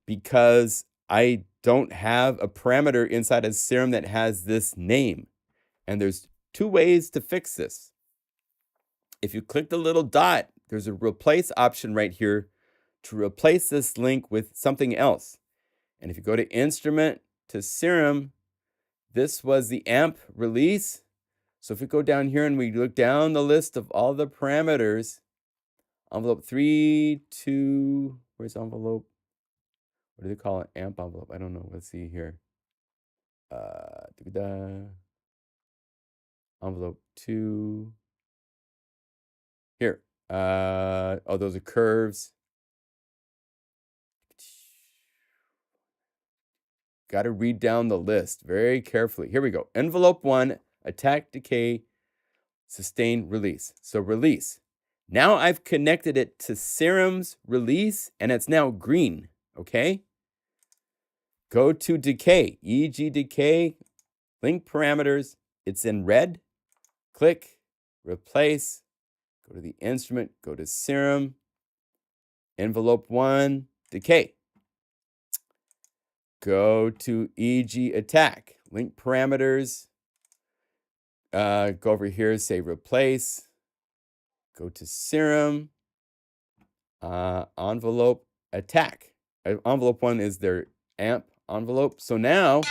because I don't have a parameter inside of Serum that has this name. And there's two ways to fix this. If you click the little dot, there's a replace option right here to replace this link with something else. And if you go to Instrument to Serum, this was the amp release. So if we go down here and we look down the list of all the parameters, envelope 3, 2, where's envelope? What do they call it? Amp envelope. I don't know. Let's see here. Envelope 2. Here. Oh, those are curves. Got to read down the list very carefully. Here we go. Envelope 1, attack, decay, sustain, release. So release. Now I've connected it to Serum's release, and it's now green. Okay? Go to decay, e.g. decay, link parameters. It's in red. Click, replace, go to the instrument, go to Serum, envelope 1, decay. Go to e.g. attack, link parameters. Go over here, say replace. Go to Serum, envelope, attack. Envelope 1 is their amp envelope. So now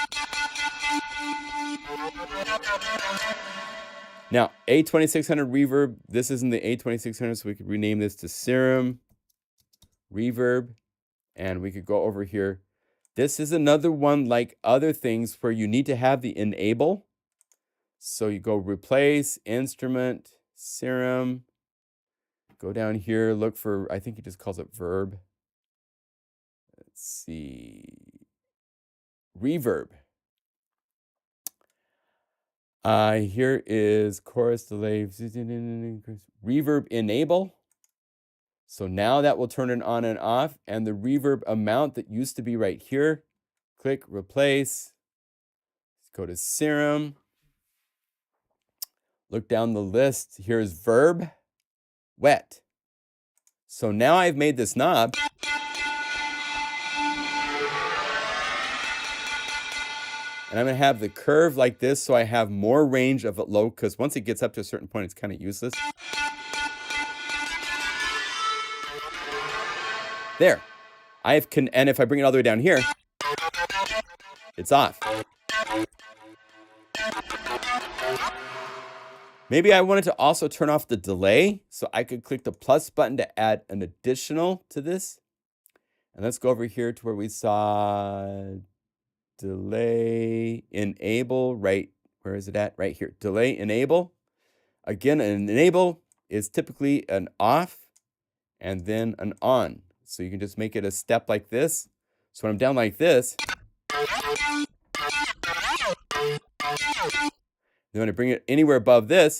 A2600 reverb. This isn't the A2600, so we could rename this to Serum reverb. And we could go over here. This is another one like other things where you need to have the enable. So you go replace, instrument, Serum. Go down here, look for, I think he just calls it verb. Let's see. Reverb. Here is chorus delay. Reverb enable. So now that will turn it on and off. And the reverb amount that used to be right here. Click replace. Go to Serum. Look down the list. Here's verb. Wet. So now I've made this knob. And I'm going to have the curve like this so I have more range of it low, because once it gets up to a certain point, it's kind of useless. There. And if I bring it all the way down here, it's off. Maybe I wanted to also turn off the delay, so I could click the plus button to add an additional to this. And let's go over here to where we saw delay enable, right? Where is it at? Right here. Delay enable. Again, an enable is typically an off and then an on. So you can just make it a step like this. So when I'm down like this, then when I bring it anywhere above this,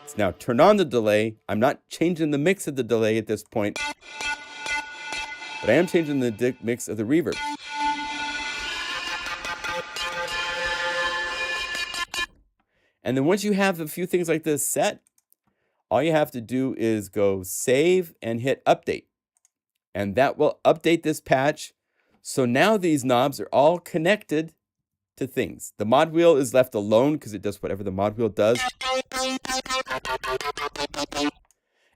it's now turn on the delay. I'm not changing the mix of the delay at this point, but I am changing the mix of the reverb. And then once you have a few things like this set, all you have to do is go save and hit update. And that will update this patch. So now these knobs are all connected to things. The mod wheel is left alone because it does whatever the mod wheel does.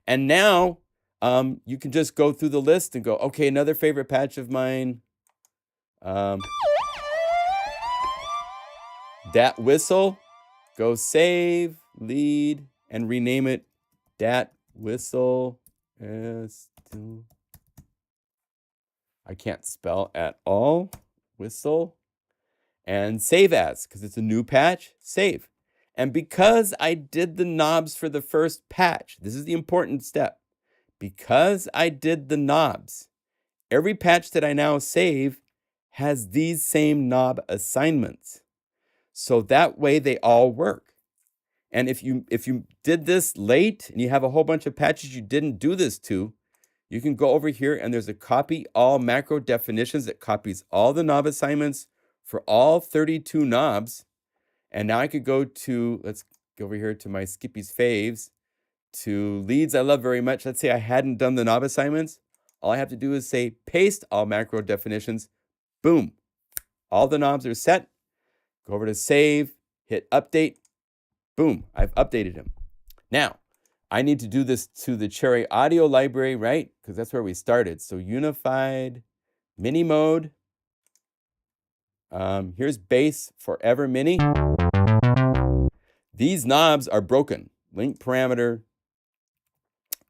And now you can just go through the list and go, okay, another favorite patch of mine. Dat whistle, go save, lead, and rename it Dat whistle. I can't spell at all. Whistle. And save as, because it's a new patch, save. And because I did the knobs for the first patch, this is the important step. Because I did the knobs, every patch that I now save has these same knob assignments. So that way they all work. And if you did this late and you have a whole bunch of patches you didn't do this to, you can go over here and there's a copy all macro definitions that copies all the knob assignments for all 32 knobs. And now I could go to, let's go over here to my Skippy's faves, to leads I love very much. Let's say I hadn't done the knob assignments. All I have to do is say paste all macro definitions. Boom. All the knobs are set. Go over to save, hit update. Boom, I've updated him. Now, I need to do this to the Cherry audio library, right? Because that's where we started. So unified, MiniMode. Here's bass forever mini. These knobs are broken. Link parameter.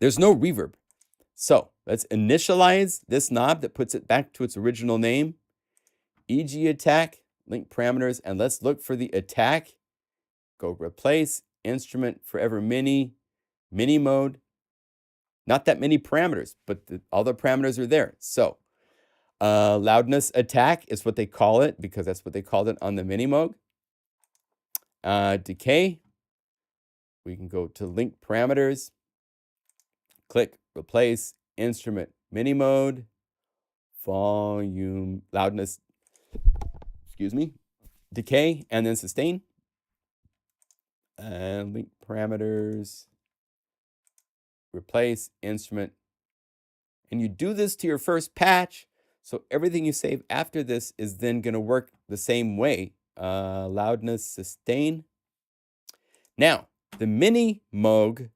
There's no reverb. So let's initialize this knob that puts it back to its original name. EG attack, link parameters, and let's look for the attack. Go replace, instrument forever mini, MiniMode. Not that many parameters, but all the parameters are there. So loudness attack is what they call it because that's what they called it on the MiniMode. Decay, we can go to link parameters, click replace, instrument, MiniMode, volume, loudness, excuse me, decay, and then sustain. And link parameters, replace, instrument. And you do this to your first patch, so everything you save after this is then going to work the same way. Loudness, sustain. Now, the MiniMode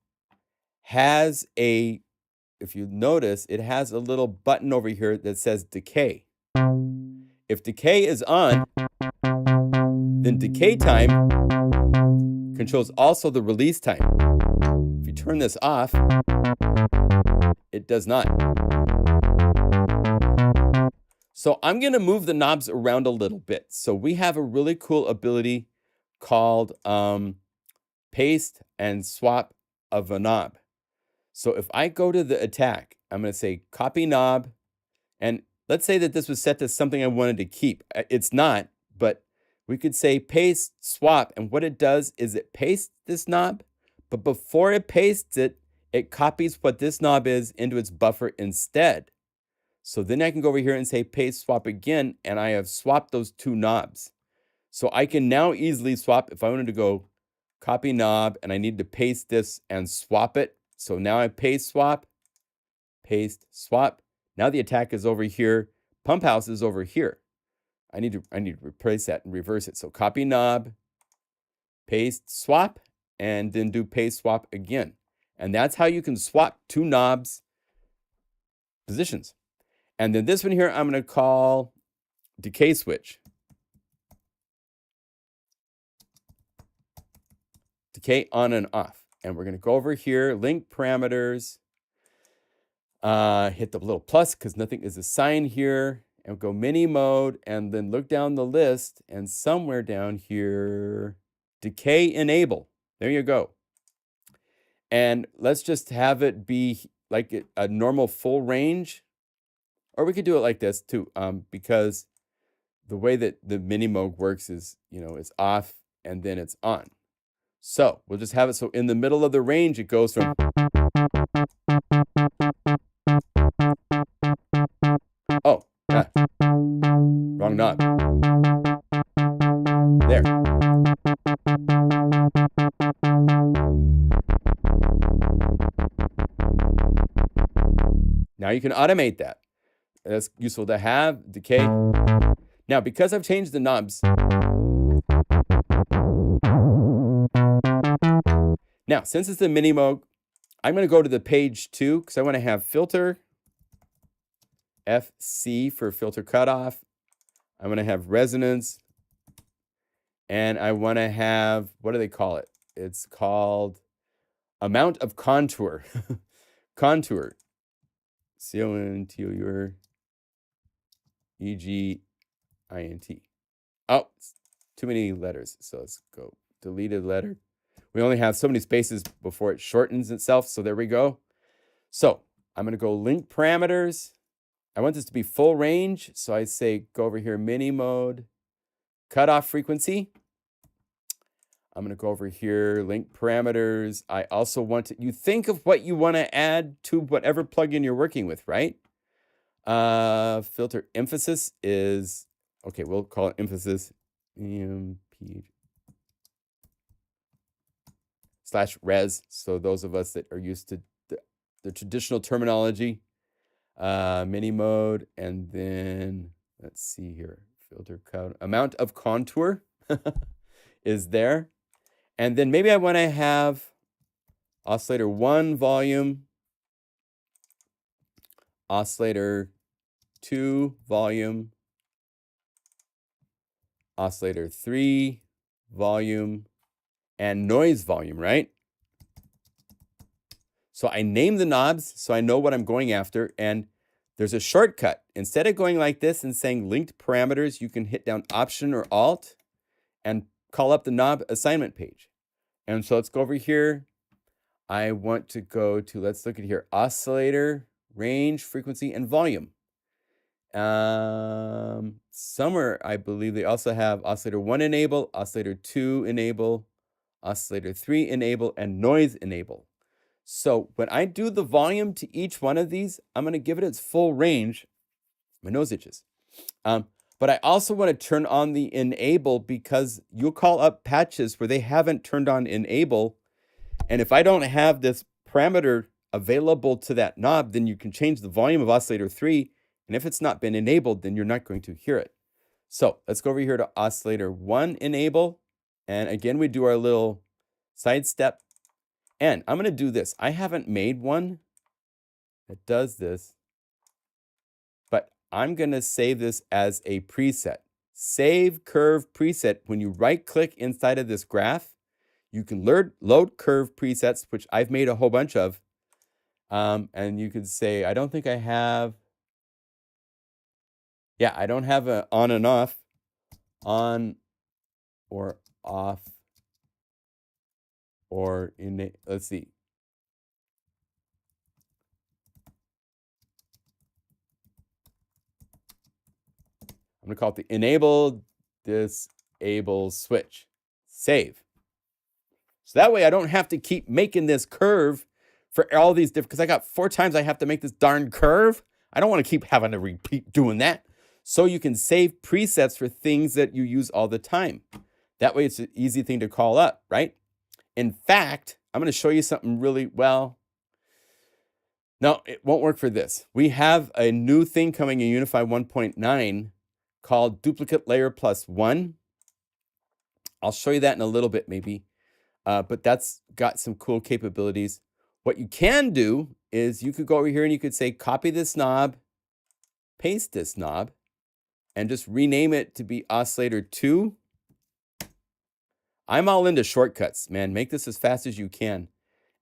has a, if you notice, it has a little button over here that says decay. If decay is on, then decay time controls also the release time. If you turn this off, it does not. So I'm going to move the knobs around a little bit. So we have a really cool ability called paste and swap of a knob. So if I go to the attack, I'm going to say copy knob. And let's say that this was set to something I wanted to keep. It's not, but we could say paste swap. And what it does is it pastes this knob, but before it pastes it, it copies what this knob is into its buffer instead. So then I can go over here and say paste swap again, and I have swapped those two knobs. So I can now easily swap if I wanted to go copy knob and I need to paste this and swap it. So now I paste swap, paste swap. Now the attack is over here. Pump house is over here. I need to replace that and reverse it. So copy knob, paste swap, and then do paste swap again. And that's how you can swap two knobs positions. And then this one here, I'm going to call decay switch. Decay on and off. And we're going to go over here, link parameters, hit the little plus because nothing is assigned here, and go MiniMode, and then look down the list, and somewhere down here, decay enable. There you go. And let's just have it be like a normal full range. Or we could do it like this too, because the way that the MiniMode works is, it's off and then it's on. So we'll just have it so in the middle of the range, it goes from. Oh, wrong knob. There. Now you can automate that. That's useful to have. Decay. Now, because I've changed the knobs. Now, since it's the MiniMode, I'm going to go to the page 2 because I want to have filter, FC for filter cutoff. I'm going to have resonance. And I want to have, what do they call it? It's called amount of contour. Contour. C-O-N-T-O-U-R E-G-I-N-T. Oh, too many letters. So let's go deleted letter. We only have so many spaces before it shortens itself. So there we go. So I'm going to go link parameters. I want this to be full range. So I say go over here, MiniMode, cutoff frequency. I'm going to go over here, link parameters. I also want to, you think of what you want to add to whatever plugin you're working with, right? Filter emphasis is, okay, we'll call it emphasis, /res. So those of us that are used to the traditional terminology, MiniMode, and then let's see here, filter count, amount of contour is there. And then maybe I want to have oscillator 1 volume, oscillator 2 volume, oscillator 3 volume, and noise volume, right? So I name the knobs so I know what I'm going after, and there's a shortcut. Instead of going like this and saying linked parameters, you can hit down Option or Alt and call up the knob assignment page. And so let's go over here. I want to go to, let's look at here, oscillator, range, frequency, and volume. Somewhere, I believe they also have oscillator 1 enable, oscillator 2 enable, oscillator 3 enable, and noise enable. So when I do the volume to each one of these, I'm going to give it its full range. My nose itches. But I also want to turn on the enable because you'll call up patches where they haven't turned on enable. And if I don't have this parameter available to that knob, then you can change the volume of oscillator 3. And if it's not been enabled, then you're not going to hear it. So let's go over here to oscillator 1 enable. And again, we do our little sidestep. And I'm going to do this. I haven't made one that does this, but I'm going to save this as a preset. Save curve preset. When you right click inside of this graph, you can load curve presets, which I've made a whole bunch of. And you could say, I don't think I have. Yeah, I don't have an on and off, on or off, or in, let's see. I'm going to call it the enable disable switch. Save. So that way I don't have to keep making this curve for all these different, because I got 4 times I have to make this darn curve. I don't want to keep having to repeat doing that. So you can save presets for things that you use all the time. That way it's an easy thing to call up, right? In fact, I'm going to show you something really well. No, it won't work for this. We have a new thing coming in Unify 1.9 called Duplicate Layer Plus 1. I'll show you that in a little bit maybe, but that's got some cool capabilities. What you can do is you could go over here and you could say, copy this knob, paste this knob, and just rename it to be oscillator 2. I'm all into shortcuts, man. Make this as fast as you can.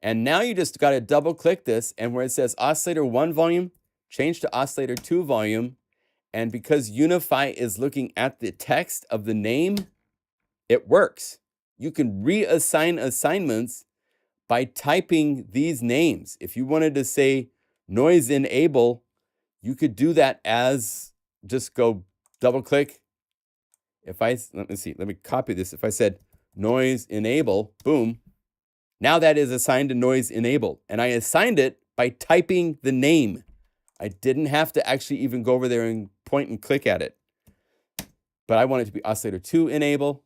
And now you just got to double click this, and where it says oscillator 1 volume, change to oscillator 2 volume. And because Unify is looking at the text of the name, it works. You can reassign assignments by typing these names. If you wanted to say noise enable, you could do that as just go double click. If I, let me see, let me copy this. If I said noise enable, boom, now that is assigned to noise enable. And I assigned it by typing the name. I didn't have to actually even go over there and point and click at it. But I want it to be oscillator 2 enable.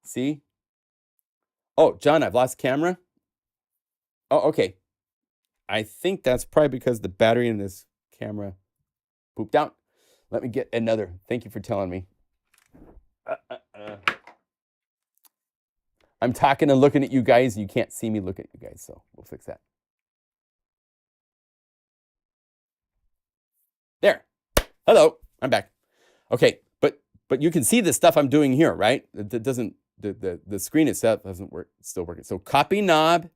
See? Oh, John, I've lost camera. Oh, okay. I think that's probably because the battery in this camera pooped out. Let me get another. Thank you for telling me. I'm talking and looking at you guys. You can't see me look at you guys, so we'll fix that. Hello, I'm back. Okay, but you can see the stuff I'm doing here, right? It doesn't, the screen itself doesn't work, it's still working. So copy knob,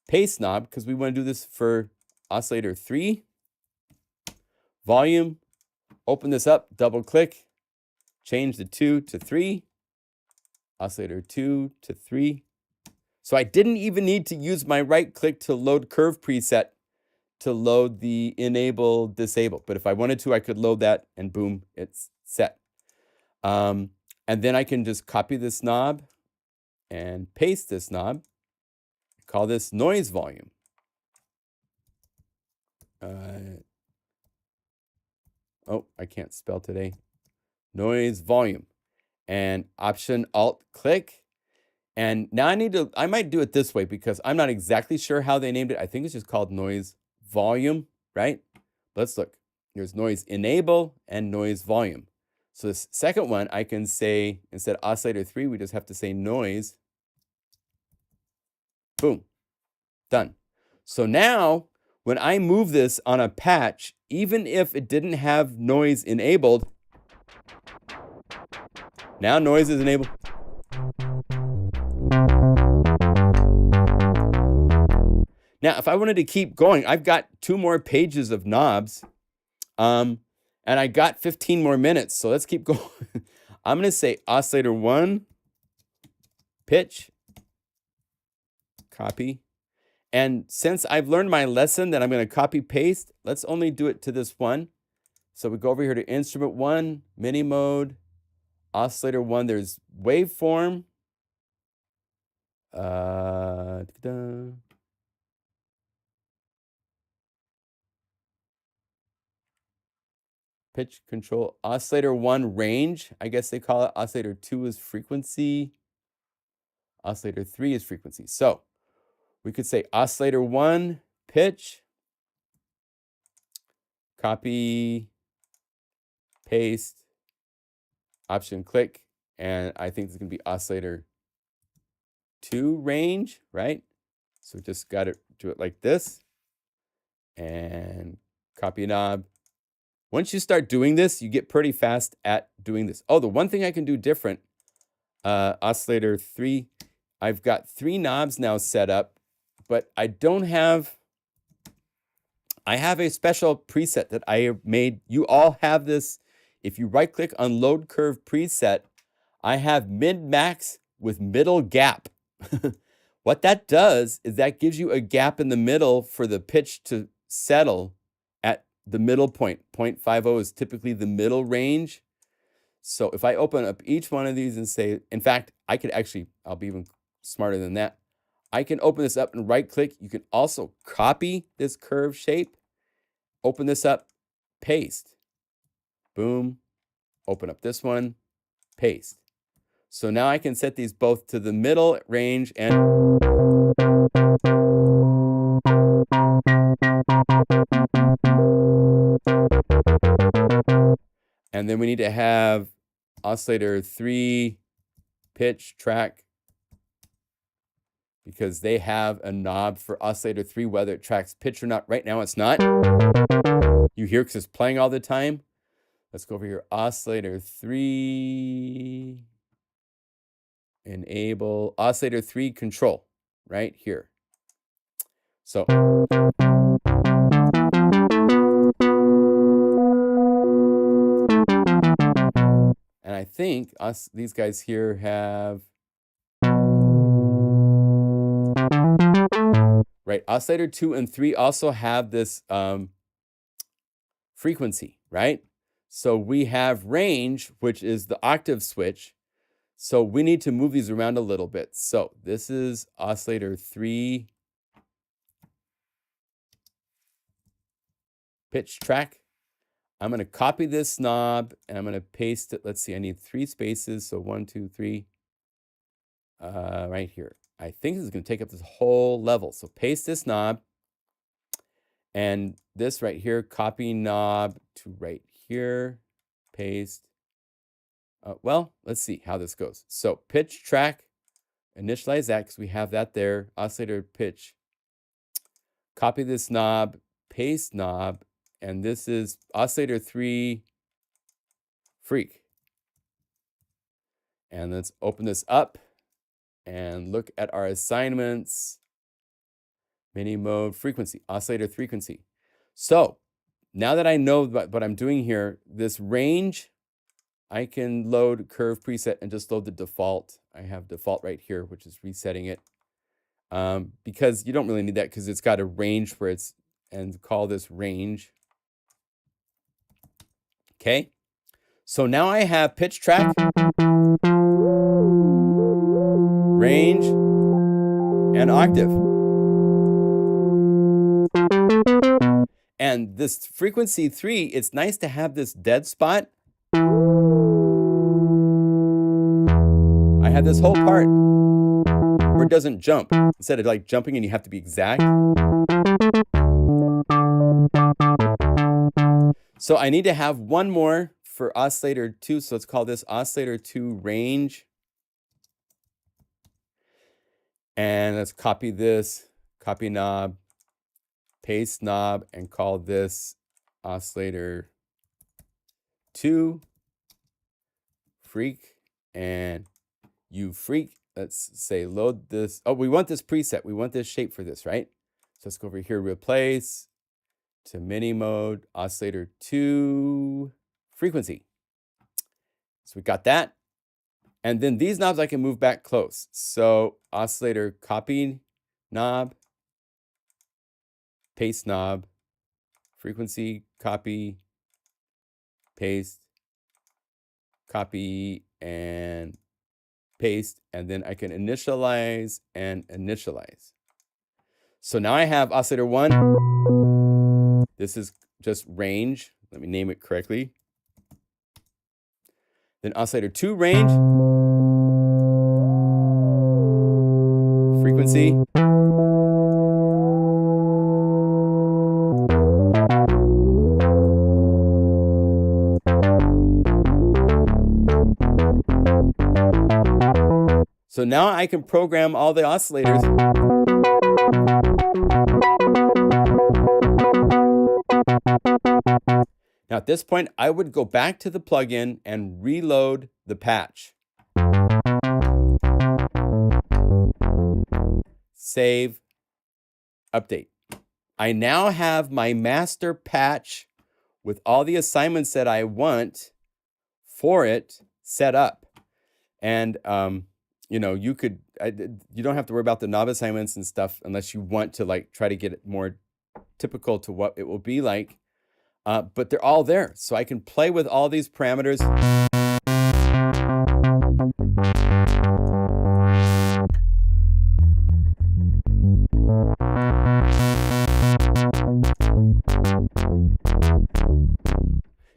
paste knob, because we want to do this for oscillator 3. Volume, open this up, double click, change the 2 to 3. Oscillator 2 to 3. So I didn't even need to use my right click to load curve preset to load the enable disable. But if I wanted to, I could load that and boom, it's set. And then I can just copy this knob and paste this knob. Call this noise volume. Oh, I can't spell today. Noise volume. And Option Alt click. And now I might do it this way because I'm not exactly sure how they named it. I think it's just called noise volume, right? Let's look. There's noise enable and noise volume. So this second one, I can say, instead of oscillator 3, we just have to say noise. Boom. Done. So now, when I move this on a patch, even if it didn't have noise enabled, now noise is enabled. Now, if I wanted to keep going, I've got 2 more pages of knobs, and I got 15 more minutes, so let's keep going. I'm going to say oscillator 1, pitch, copy. And since I've learned my lesson that I'm going to copy paste, let's only do it to this one. So we go over here to instrument 1, MiniMode, oscillator 1. There's waveform. Pitch control, oscillator 1 range, I guess they call it. Oscillator 2 is frequency. Oscillator 3 is frequency. So we could say oscillator 1 pitch, copy, paste, option click, and I think this is going to be oscillator 2 range, right? So just got to do it like this and copy knob. Once you start doing this, you get pretty fast at doing this. Oh, the one thing I can do different, oscillator 3, I've got 3 knobs now set up, but I don't have, I have a special preset that I have made. You all have this. If you right click on load curve preset, I have mid max with middle gap. What that does is that gives you a gap in the middle for the pitch to settle at the middle point. 0.50 is typically the middle range. So if I open up each one of these and say, in fact, I could actually, I'll be even smarter than that. I can open this up and right click. You can also copy this curve shape, open this up, paste, boom, open up this one, paste. So now I can set these both to the middle range and then we need to have oscillator 3 pitch track because they have a knob for oscillator 3 whether it tracks pitch or not. Right now it's not. You hear because it's playing all the time. Let's go over here. Oscillator 3 enable oscillator 3 control right here. So and I think these guys here have right. Oscillator 2 and 3 also have this frequency, right? So we have range, which is the octave switch. So we need to move these around a little bit. So this is oscillator 3 pitch track. I'm going to copy this knob and I'm going to paste it. Let's see, I need 3 spaces. So 1, 2, 3, right here. I think this is going to take up this whole level. So paste this knob and this right here, copy knob to right here, paste. Well, let's see how this goes. So pitch track, initialize that because we have that there. Oscillator pitch. Copy this knob, paste knob, and this is oscillator 3 freak. And let's open this up and look at our assignments. MiniMode frequency, oscillator frequency. So now that I know what I'm doing here, this range, I can load curve preset and just load the default. I have default right here, which is resetting it. Because you don't really need that because it's got a range where it's, and call this range. Okay. So now I have pitch track, range, and octave. And this frequency 3, it's nice to have this dead spot. I have this whole part where it doesn't jump. Instead of like jumping and you have to be exact. So I need to have one more for oscillator 2. So let's call this oscillator 2 range. And let's copy this, copy knob, paste knob, and call this oscillator 2 freak. And you freak, let's say load this. Oh, we want this preset. We want this shape for this, right? So let's go over here, replace to MiniMode, oscillator 2 frequency. So we got that. And then these knobs I can move back close. So oscillator copy knob, paste knob, frequency, copy, paste, copy, and paste. And then I can initialize and initialize. So now I have oscillator 1. This is just range. Let me name it correctly. Then oscillator 2 range, frequency, so now I can program all the oscillators. Now at this point, I would go back to the plugin and reload the patch. Save, update. I now have my master patch with all the assignments that I want for it set up. And you know, you don't have to worry about the knob assignments and stuff unless you want to like try to get it more typical to what it will be like. But they're all there. So I can play with all these parameters.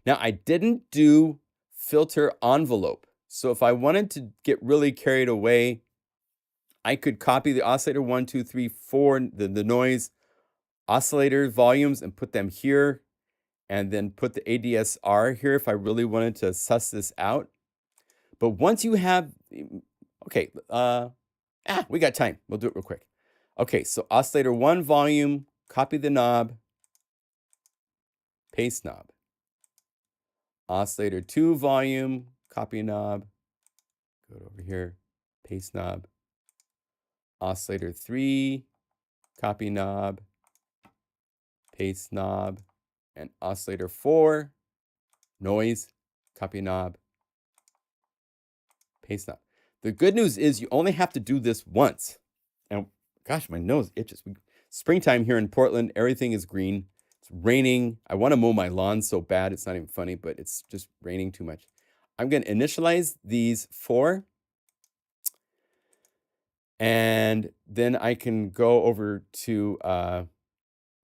Now, I didn't do filter envelope. So if I wanted to get really carried away, I could copy the oscillator 1, 2, 3, 4, the noise oscillator volumes and put them here, and then put the ADSR here if I really wanted to suss this out. But once you have, okay, we got time. We'll do it real quick. Okay, so oscillator 1 volume, copy the knob, paste knob. Oscillator 2 volume, copy knob, go over here, paste knob. Oscillator 3, copy knob, paste knob, and oscillator 4, noise, copy knob, paste knob. The good news is you only have to do this once. And gosh, my nose itches. Springtime here in Portland, everything is green. It's raining. I want to mow my lawn so bad, it's not even funny, but it's just raining too much. I'm going to initialize these 4. And then I can go over to,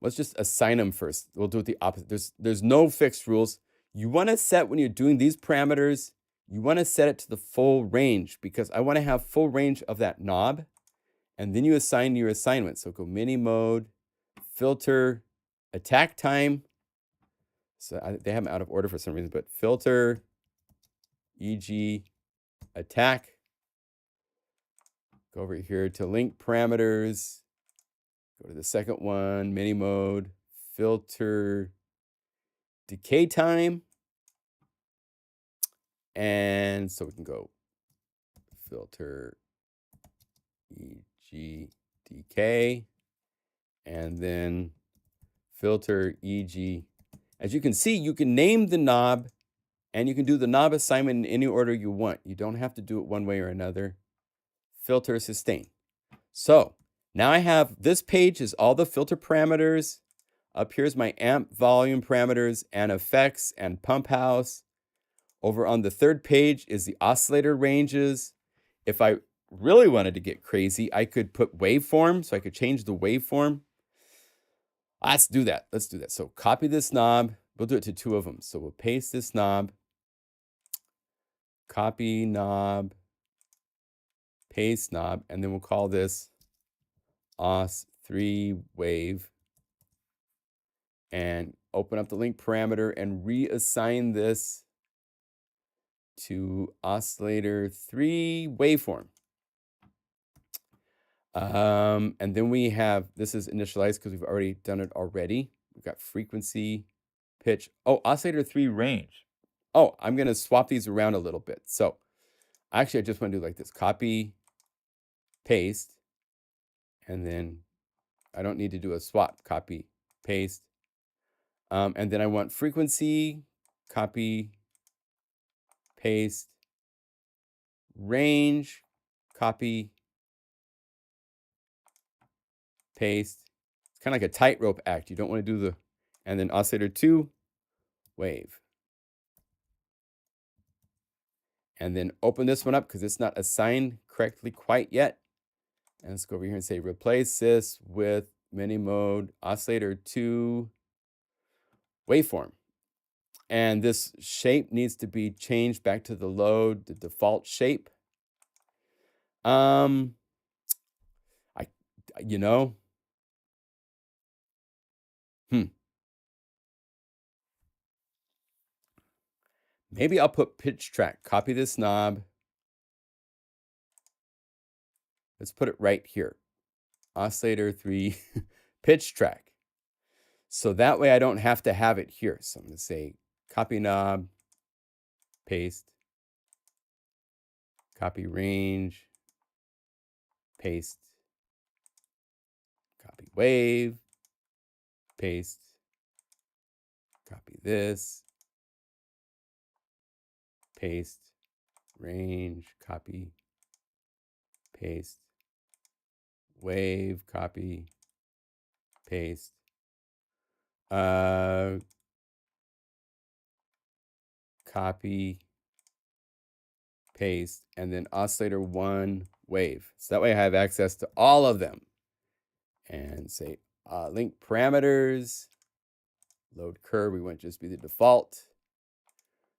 let's just assign them first. We'll do it the opposite. There's no fixed rules. You want to set, when you're doing these parameters, you want to set it to the full range because I want to have full range of that knob. And then you assign your assignment. So go MiniMode, filter, attack time. So they have them out of order for some reason, but filter, e.g. attack. Go over here to link parameters. Go to the second one, MiniMode, filter, decay time. And so we can go filter EG decay, and then filter EG. As you can see, you can name the knob, and you can do the knob assignment in any order you want. You don't have to do it one way or another. Filter sustain. So now I have, this page is all the filter parameters. Up here's my amp volume parameters and effects and pump house. Over on the third page is the oscillator ranges. If I really wanted to get crazy, I could put waveform, so I could change the waveform. Let's do that. Let's do that. So copy this knob. We'll do it to 2 of them. So we'll paste this knob, copy knob, paste knob, and then we'll call this os3 wave, and open up the link parameter and reassign this to oscillator 3 waveform. And then we have, this is initialized because we've already done it already. We've got frequency, pitch. Oh, oscillator 3 range. Oh, I'm going to swap these around a little bit. So actually, I just want to do like this. Copy, paste, and then I don't need to do a swap. Copy, paste. And then I want frequency, copy, paste, range, copy, paste. It's kind of like a tightrope act. You don't want to do the, and then oscillator 2, wave. And then open this one up because it's not assigned correctly quite yet. And let's go over here and say replace this with MiniMode oscillator 2 waveform. And this shape needs to be changed back to the load, the default shape. You know, maybe I'll put pitch track. Copy this knob. Let's put it right here. Oscillator 3 pitch track. So that way I don't have to have it here. So I'm going to say copy knob, paste, copy range, paste, copy wave, paste, copy this, paste, range, copy, paste, wave, copy, paste, copy, paste, and then oscillator 1 wave. So that way I have access to all of them. And say link parameters, load curve, we want to just be the default.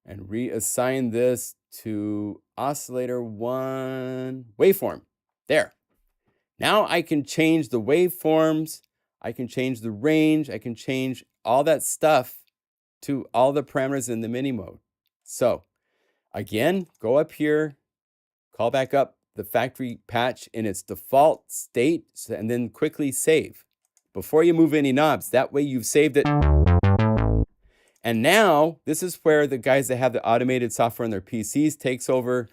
And reassign this to oscillator 1 waveform. There. Now I can change the waveforms, I can change the range, I can change all that stuff to all the parameters in the MiniMode. So again, go up here, call back up the factory patch in its default state, and then quickly save before you move any knobs. That way you've saved it. And now this is where the guys that have the automated software on their PCs takes over.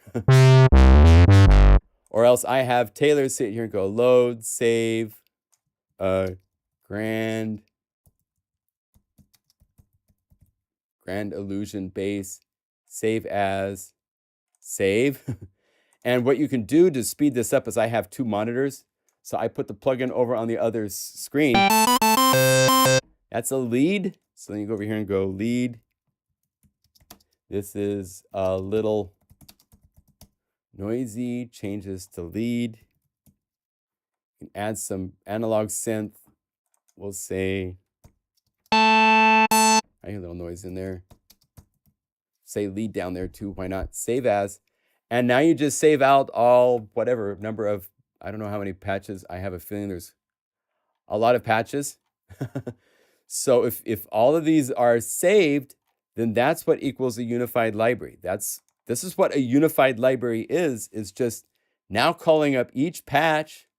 Or else I have Taylor sit here and go load, save, Grand Illusion Bass, save as, save. And what you can do to speed this up is I have 2 monitors. So I put the plugin over on the other screen. That's a lead. So then you go over here and go lead. This is a little noisy, changes to lead. You can add some analog synth. We'll say, I hear a little noise in there. Say lead down there too, why not? Save as. And now you just save out all whatever number of, I don't know how many patches. I have a feeling there's a lot of patches. So if all of these are saved, then that's what equals a unified library. This is what a unified library is just now calling up each patch,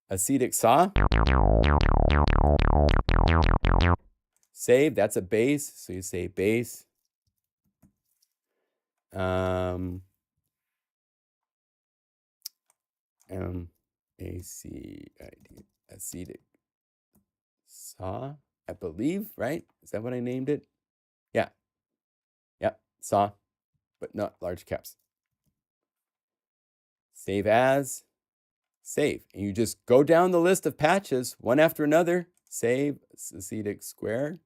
acetic saw, save, that's a bass, so you say bass, M-A-C-I-D, acetic saw, I believe, right? Is that what I named it? Yeah. Yep, saw, but not large caps. Save as, save. And you just go down the list of patches one after another. Save, acetic square.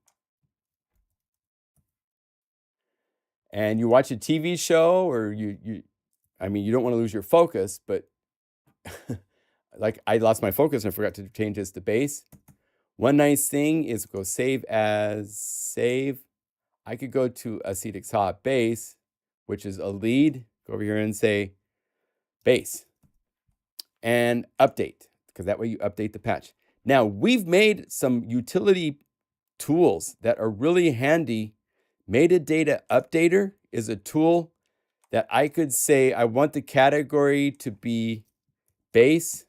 And you watch a TV show, or I mean, you don't want to lose your focus, but like I lost my focus and I forgot to change this to bass. One nice thing is go save as, save. I could go to acetic saw bass, which is a lead. Go over here and say bass and update, because that way you update the patch. Now, we've made some utility tools that are really handy. Metadata Updater is a tool that I could say I want the category to be bass.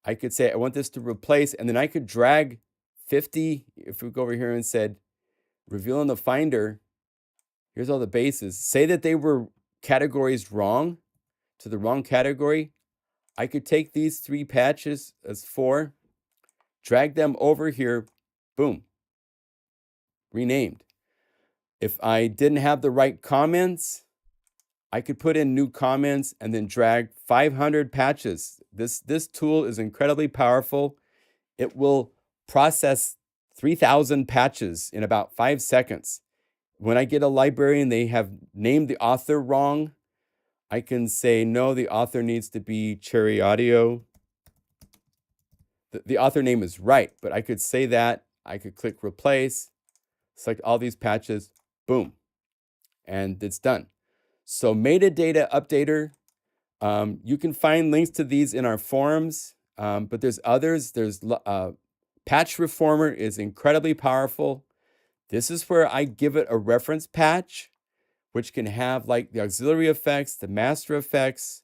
I could say I want this to replace, and then I could drag 50. If we go over here and said, reveal in the Finder, here's all the basses. Say that they were categories wrong, to the wrong category. I could take these 3 patches as 4, drag them over here, boom, renamed. If I didn't have the right comments, I could put in new comments and then drag 500 patches. This tool is incredibly powerful. It will process 3,000 patches in about 5 seconds. When I get a library and they have named the author wrong, I can say, no, the author needs to be Cherry Audio. The author name is right, but I could say that. I could click replace, select all these patches, boom, and it's done. So Metadata Updater, you can find links to these in our forums, but there's others. There's Patch Reformer is incredibly powerful. This is where I give it a reference patch, which can have like the auxiliary effects, the master effects,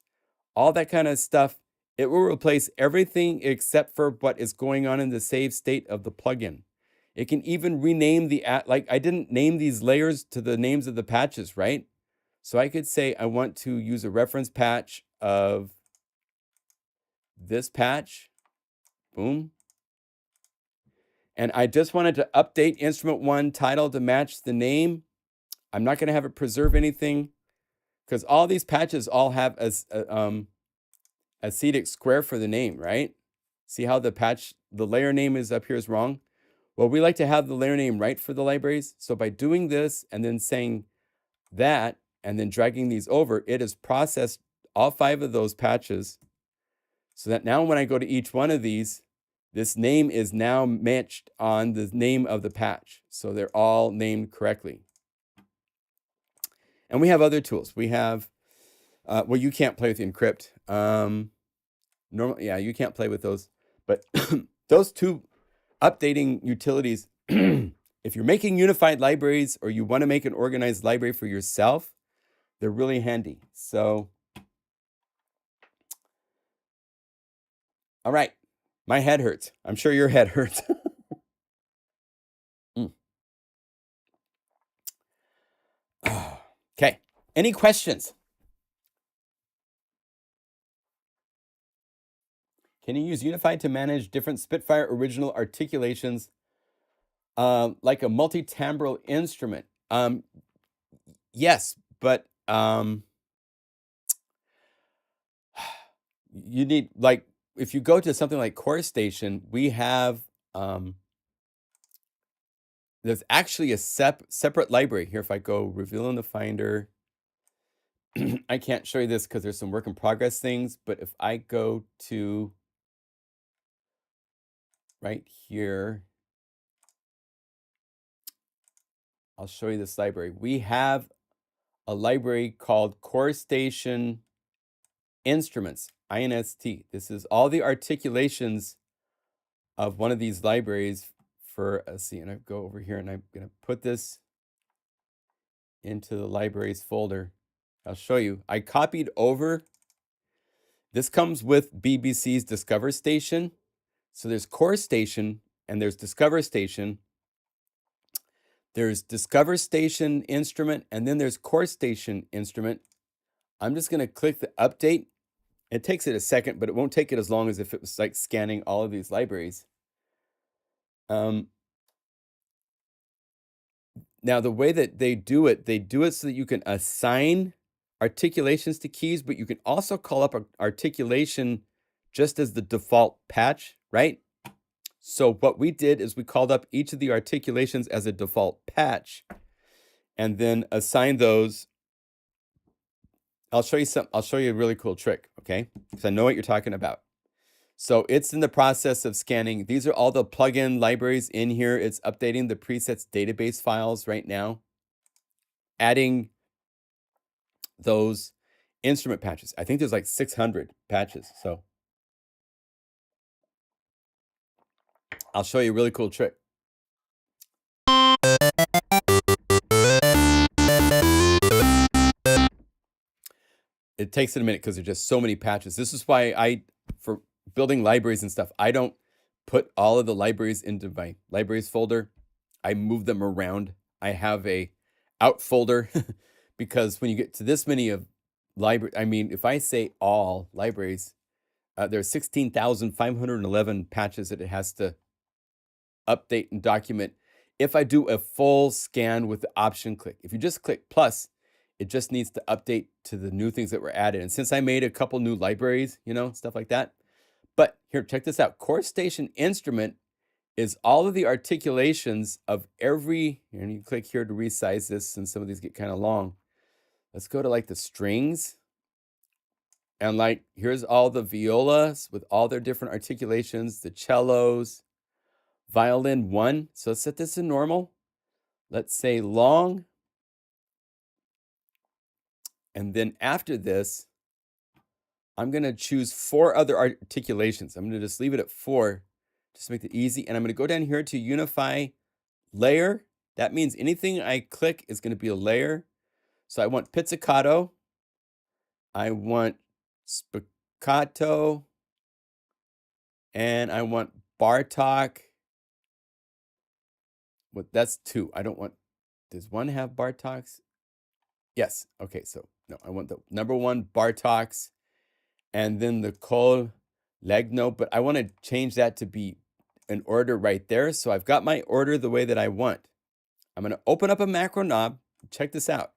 all that kind of stuff. It will replace everything except for what is going on in the save state of the plugin. It can even rename like I didn't name these layers to the names of the patches, right? So I could say I want to use a reference patch of this patch, boom. And I just wanted to update instrument 1 title to match the name. I'm not going to have it preserve anything, because all these patches all have acetic square for the name, right? See how the layer name is up here is wrong? Well, we like to have the layer name right for the libraries. So by doing this and then saying that and then dragging these over, it has processed all 5 of those patches, so that now when I go to each one of these, this name is now matched on the name of the patch. So they're all named correctly. And we have other tools. We have, well, you can't play with Encrypt. Normally, yeah, you can't play with those. But those 2 updating utilities, if you're making unified libraries or you want to make an organized library for yourself, they're really handy. So, all right, my head hurts. I'm sure your head hurts. Okay, any questions? Can you use Unify to manage different Spitfire original articulations like a multi-timbral instrument? Yes, but you need, like, if you go to something like Chorus Station, we have, there's actually a separate library. Here, if I go reveal in the Finder, I can't show you this because there's some work in progress things, but if I go to right here, I'll show you this library. We have a library called Chorus Station Instruments, INST. This is all the articulations of one of these libraries for, let's see, and I go over here and I'm going to put this into the libraries folder. I'll show you. I copied over. This comes with BBC's Discover Station. So there's Chorus Station and there's Discover Station. There's Discover Station instrument, and then there's Core Station instrument. I'm just going to click the update. It takes it a second, but it won't take it as long as if it was like scanning all of these libraries. Now, the way that they do it so that you can assign articulations to keys, but you can also call up an articulation just as the default patch, right? So what we did is we called up each of the articulations as a default patch and then assigned those. I'll show you a really cool trick, okay? Because I know what you're talking about. So it's in the process of scanning. These are all the plugin libraries in here. It's updating the presets database files right now, adding those instrument patches. I think there's like 600 patches. So I'll show you a really cool trick. It takes it a minute because there's just so many patches. This is why for building libraries and stuff, I don't put all of the libraries into my libraries folder. I move them around. I have a out folder because when you get to this many of library, I mean, if I say all libraries, there are 16,511 patches that it has to update and document. If I do a full scan with the option click, if you just click plus, it just needs to update to the new things that were added. And since I made a couple new libraries, you know, stuff like that. But here, check this out. Core Station instrument is all of the articulations of every, and you click here to resize this since some of these get kind of long. Let's go to like the strings. And like, here's all the violas with all their different articulations, the cellos, violin 1. So let's set this to normal. Let's say long. And then after this, I'm going to choose 4 other articulations. I'm going to just leave it at 4, just to make it easy. And I'm going to go down here to Unify layer. That means anything I click is going to be a layer. So I want pizzicato. I want spiccato. And I want Bartok. Well, that's 2. I don't want, does 1 have Bartoks? Yes. Okay, so no, I want the number 1 Bartoks and then the Col Legno, but I want to change that to be an order right there. So I've got my order the way that I want. I'm going to open up a macro knob. Check this out.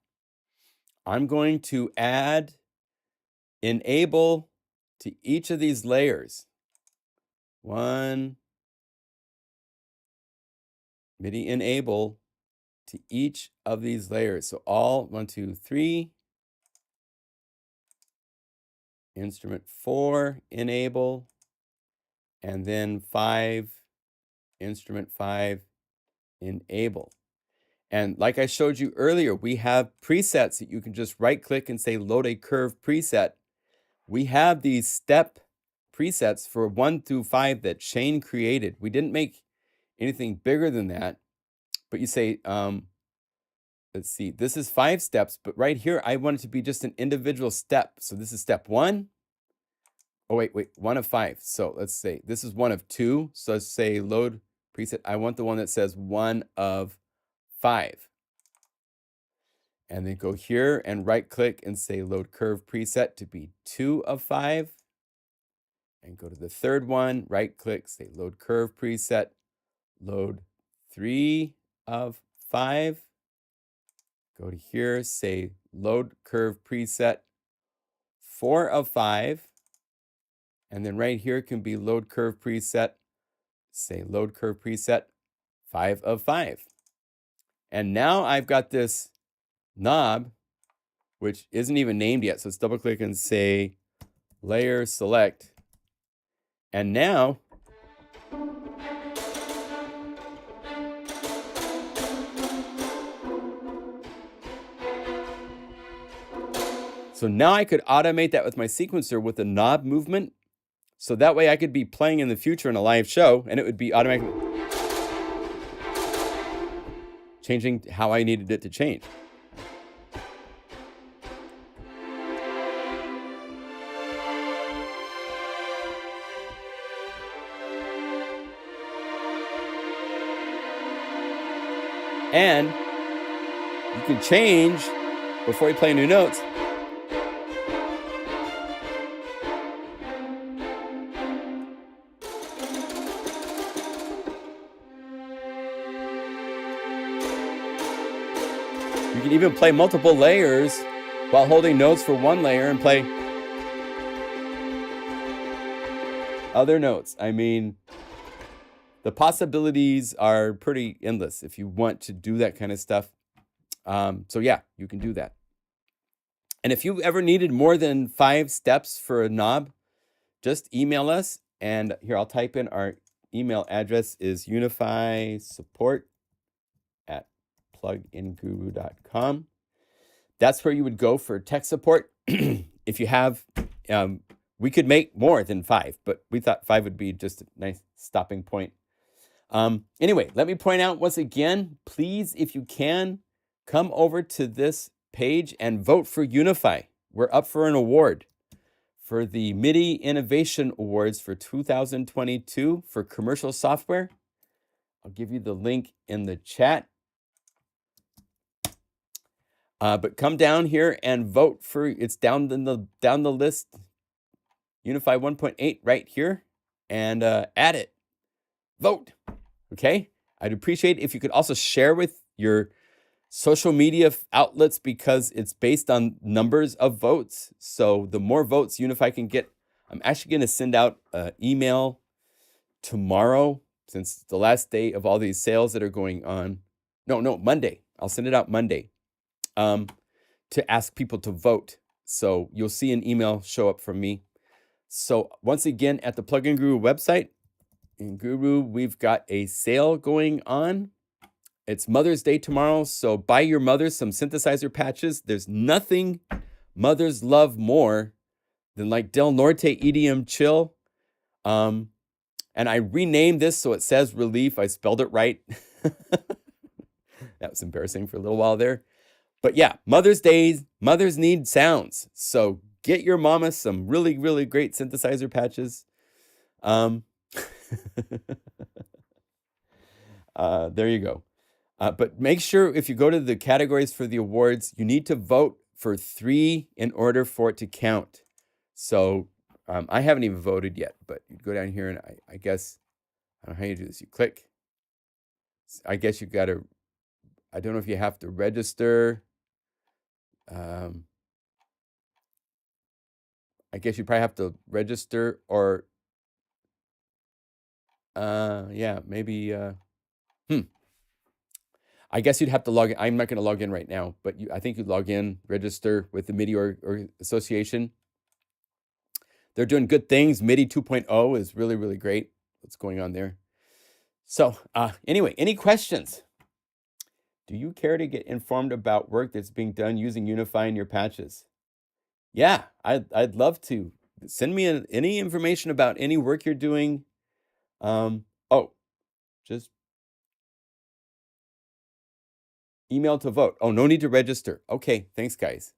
I'm going to add enable to each of these layers. 1 MIDI enable to each of these layers. So all 1, 2, 3. Instrument 4 enable, and then 5 instrument 5 enable. And like I showed you earlier, we have presets that you can just right click and say load a curve preset. We have these step presets for 1 through 5 that Shane created. We didn't make anything bigger than that, but you say, let's see, this is 5 steps, but right here, I want it to be just an individual step. So this is step 1. Oh, wait, 1 of 5. So let's say this is 1 of 2. So let's say load preset. I want the one that says 1 of 5. And then go here and right click and say load curve preset to be 2 of 5. And go to the third one, right click, say load curve preset, load 3 of 5. Go to here, say load curve preset 4 of 5. And then right here can be load curve preset, say load curve preset 5 of 5. And now I've got this knob, which isn't even named yet. So let's double click and say layer select. And now so now I could automate that with my sequencer with a knob movement. So that way I could be playing in the future in a live show and it would be automatically changing how I needed it to change. And you can change before you play new notes. You can even play multiple layers while holding notes for one layer and play other notes. I mean, the possibilities are pretty endless if you want to do that kind of stuff. So yeah, you can do that. And if you ever needed more than 5 steps for a knob, just email us. And here, I'll type in our email address is unifysupport@pluginguru.com. That's where you would go for tech support. If you have, we could make more than 5, but we thought 5 would be just a nice stopping point. Anyway, let me point out once again, please, if you can, come over to this page and vote for Unify. We're up for an award for the MIDI Innovation Awards for 2022 for commercial software. I'll give you the link in the chat. But come down here and vote for, it's down the list, Unify 1.8 right here, and add it. Vote, okay? I'd appreciate if you could also share with your social media outlets because it's based on numbers of votes. So the more votes Unify can get, I'm actually going to send out an email tomorrow since it's the last day of all these sales that are going on. No, Monday. I'll send it out Monday to ask people to vote. So you'll see an email show up from me. So once again, at the Plugin Guru website, in Guru, we've got a sale going on. It's Mother's Day tomorrow, so buy your mother some synthesizer patches. There's nothing mothers love more than like Del Norte EDM Chill. And I renamed this so it says Relief. I spelled it right. That was embarrassing for a little while there. But yeah, Mother's Day, mothers need sounds. So get your mama some really, really great synthesizer patches. There you go. But make sure if you go to the categories for the awards, you need to vote for 3 in order for it to count. So I haven't even voted yet, but you go down here and I guess, I don't know how you do this. You click. I guess you got to, I don't know if you have to register. I guess you probably have to register or, yeah, maybe, I guess you'd have to log in. I'm not going to log in right now, but I think you'd log in, register with the MIDI or Association. They're doing good things. MIDI 2.0 is really, really great. What's going on there? So anyway, any questions? Do you care to get informed about work that's being done using Unify in your patches? Yeah, I'd love to. Send me any information about any work you're doing. Just email to vote. Oh, no need to register. Okay, thanks, guys.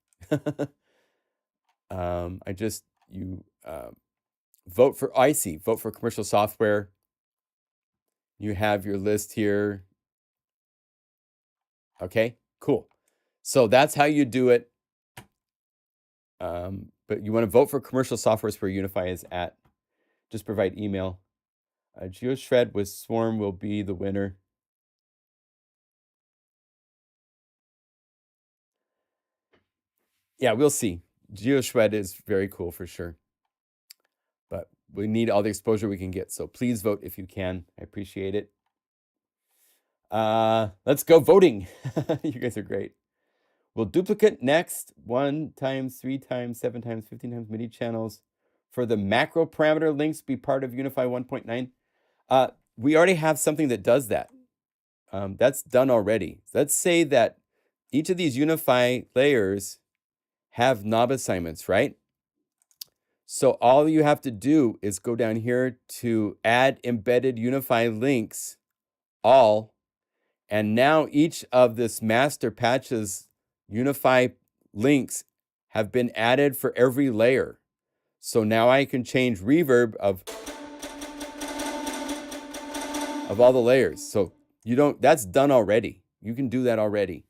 Vote for, I see, vote for commercial software. You have your list here. Okay, cool. So that's how you do it. But you want to vote for commercial software is where Unify is at. Just provide email. GeoShred with Swarm will be the winner. Yeah, we'll see. GeoShred is very cool for sure. But we need all the exposure we can get. So please vote if you can. I appreciate it. Let's go voting. You guys are great. Will duplicate next 1 times, 3 times, 7 times, 15 times MIDI channels for the macro parameter links be part of Unify 1.9? We already have something that does that. That's done already. Let's say that each of these Unify layers have knob assignments, right? So all you have to do is go down here to add embedded Unify links, all, and now each of this master patches Unify links have been added for every layer. So now I can change reverb of all the layers. So that's done already. You can do that already.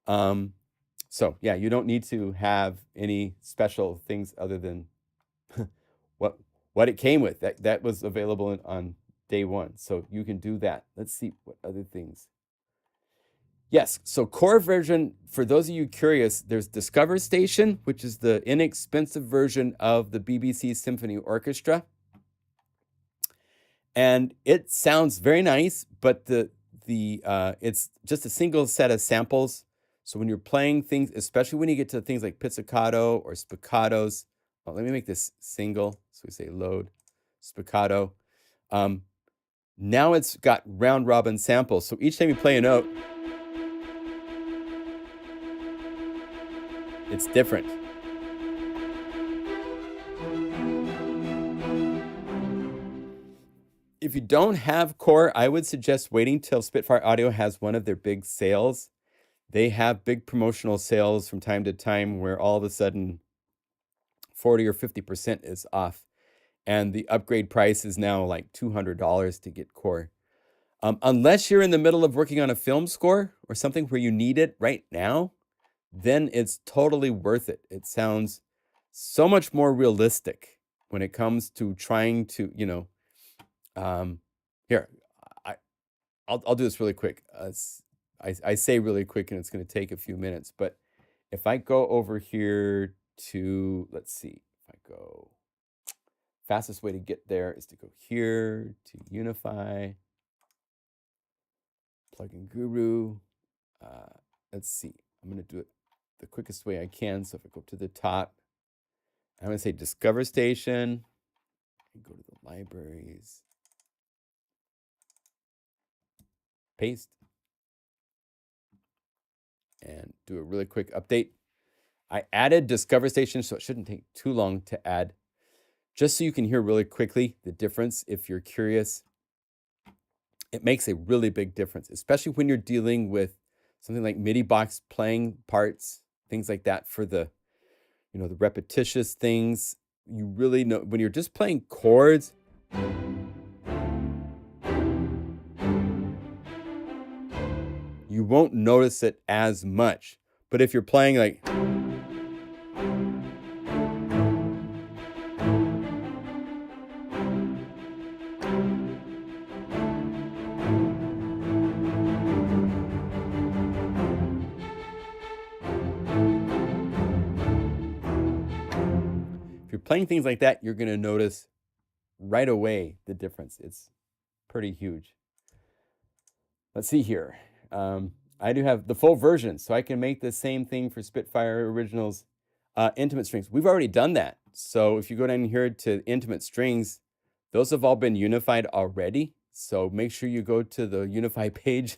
So yeah, you don't need to have any special things other than what it came with. That was available on day one. So you can do that. Let's see what other things. Yes, so core version, for those of you curious, there's Discover Station, which is the inexpensive version of the BBC Symphony Orchestra. And it sounds very nice, but it's just a single set of samples. So when you're playing things, especially when you get to things like pizzicato or spiccatos, let me make this single. So we say load spiccato. Now it's got round robin samples. So each time you play a note, it's different. If you don't have core, I would suggest waiting till Spitfire Audio has one of their big sales. They have big promotional sales from time to time where all of a sudden 40 or 50% is off. And the upgrade price is now like $200 to get core. Unless you're in the middle of working on a film score or something where you need it right now, then it's totally worth it. It sounds so much more realistic when it comes to trying to, here, I'll do this really quick. I say really quick and it's going to take a few minutes, but if I go over here to, let's see, if I go, fastest way to get there is to go here to Unify, PlugInGuru. Let's see, I'm going to do it the quickest way I can. So if I go to the top, I'm going to say Discover Station, and go to the libraries, paste, and do a really quick update. I added Discover Station, so it shouldn't take too long to add, just so you can hear really quickly the difference if you're curious. It makes a really big difference, especially when you're dealing with something like MIDI box playing parts, things like that for the, the repetitious things. You really know when you're just playing chords, you won't notice it as much. But if you're playing like, playing things like that, you're going to notice right away the difference. It's pretty huge. Let's see here. I do have the full version, so I can make the same thing for Spitfire Originals intimate strings. We've already done that. So if you go down here to intimate strings, those have all been unified already. So make sure you go to the Unify page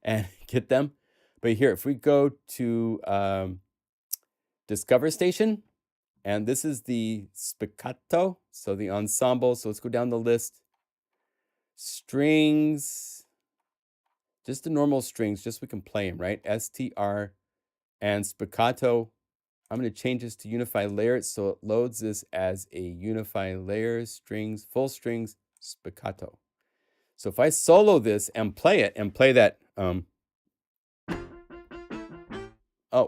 and get them. But here, if we go to Discover Station, and this is the spiccato, so the ensemble. So let's go down the list. Strings, just the normal strings, just so we can play them, right? STR and spiccato. I'm going to change this to Unify layers, so it loads this as a Unify layers, strings, full strings, spiccato. So if I solo this and play it and play that, oh,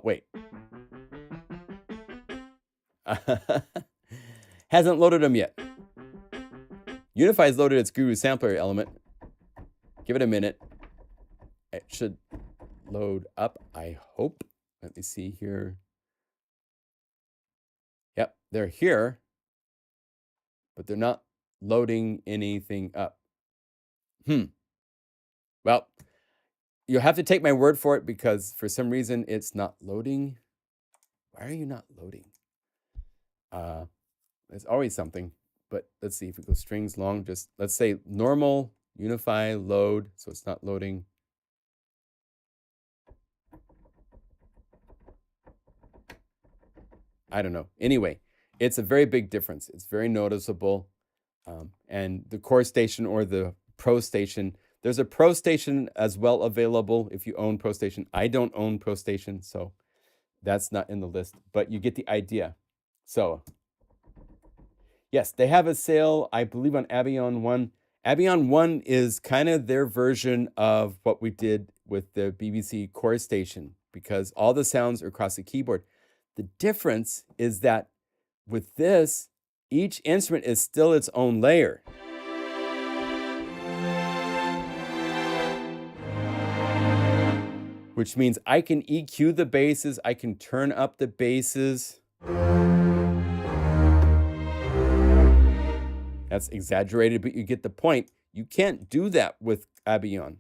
wait. Hasn't loaded them yet. Unify's loaded its Guru sampler element. Give it a minute. It should load up, I hope. Let me see here. Yep, they're here, but they're not loading anything up. Well, you'll have to take my word for it because for some reason it's not loading. Why are you not loading? There's always something, but let's see if we go strings long, just let's say normal Unify load, so it's not loading. I don't know. Anyway, it's a very big difference. It's very noticeable. And the core station or the Pro Station, there's a Pro Station as well available if you own Pro Station. I don't own Pro Station, so that's not in the list, but you get the idea. So yes, they have a sale, I believe, on Abion 1. Abion 1 is kind of their version of what we did with the BBC chorus station because all the sounds are across the keyboard. The difference is that with this, each instrument is still its own layer. Which means I can EQ the basses, I can turn up the basses. That's exaggerated, but you get the point. You can't do that with Abion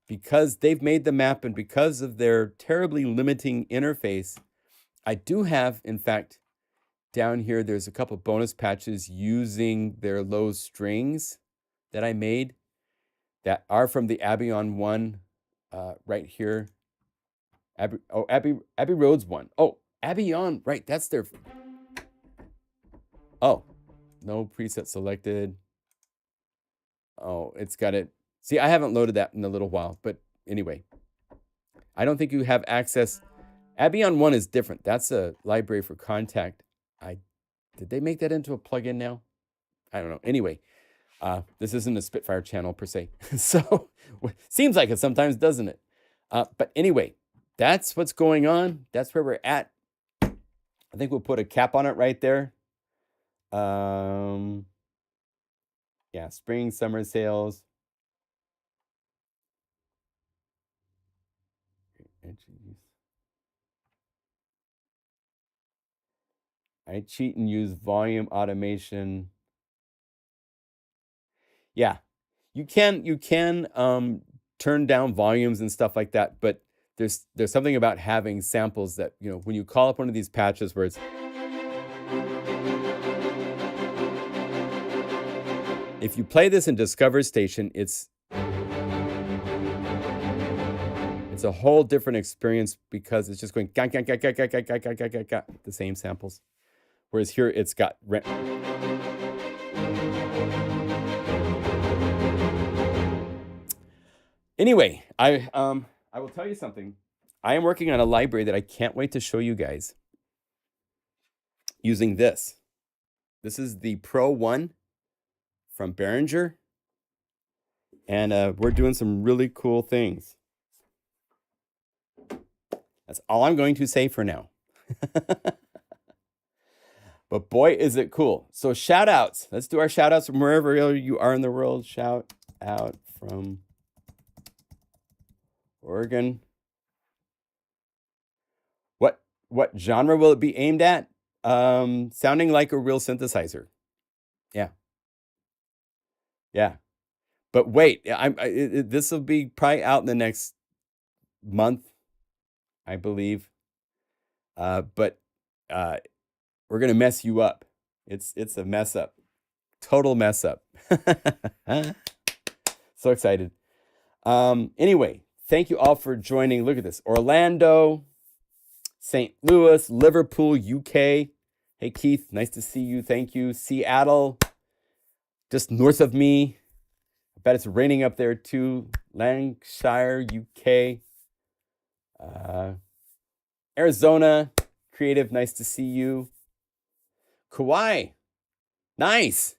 because they've made the map and because of their terribly limiting interface. I do have, in fact, down here, there's a couple bonus patches using their low strings that I made that are from the Abion one right here. Abbey Road's one. Oh, Abion, right, that's their... Oh, no preset selected. Oh, it's got it. See, I haven't loaded that in a little while, but anyway. I don't think you have access. Abion 1 is different. That's a library for Contact. Did they make that into a plugin now? I don't know. Anyway, this isn't a Spitfire channel per se. So, seems like it sometimes, doesn't it? But anyway, that's what's going on. That's where we're at. I think we'll put a cap on it right there. Yeah, spring, summer sales. I cheat and use volume automation. Yeah, you can turn down volumes and stuff like that, but there's something about having samples that, you know, when you call up one of these patches where it's... If you play this in Discover Station, it's a whole different experience because it's just going the same samples. Whereas here it's got... Anyway, I will tell you something. I am working on a library that I can't wait to show you guys using this. This is the Pro 1 from Behringer. And we're doing some really cool things. That's all I'm going to say for now. But boy, is it cool. So shout outs. Let's do our shout outs from wherever you are in the world. Shout out from Oregon. What genre will it be aimed at? Sounding like a real synthesizer. Yeah. Yeah. But wait, this will be probably out in the next month, I believe. But we're gonna mess you up. It's a mess up, total mess up. So excited. Anyway, thank you all for joining. Look at this: Orlando, St. Louis, Liverpool, UK. Hey Keith, nice to see you. Thank you. Seattle, just north of me. I bet it's raining up there too. Lancashire, UK. Arizona, Creative, nice to see you. Kauai, nice.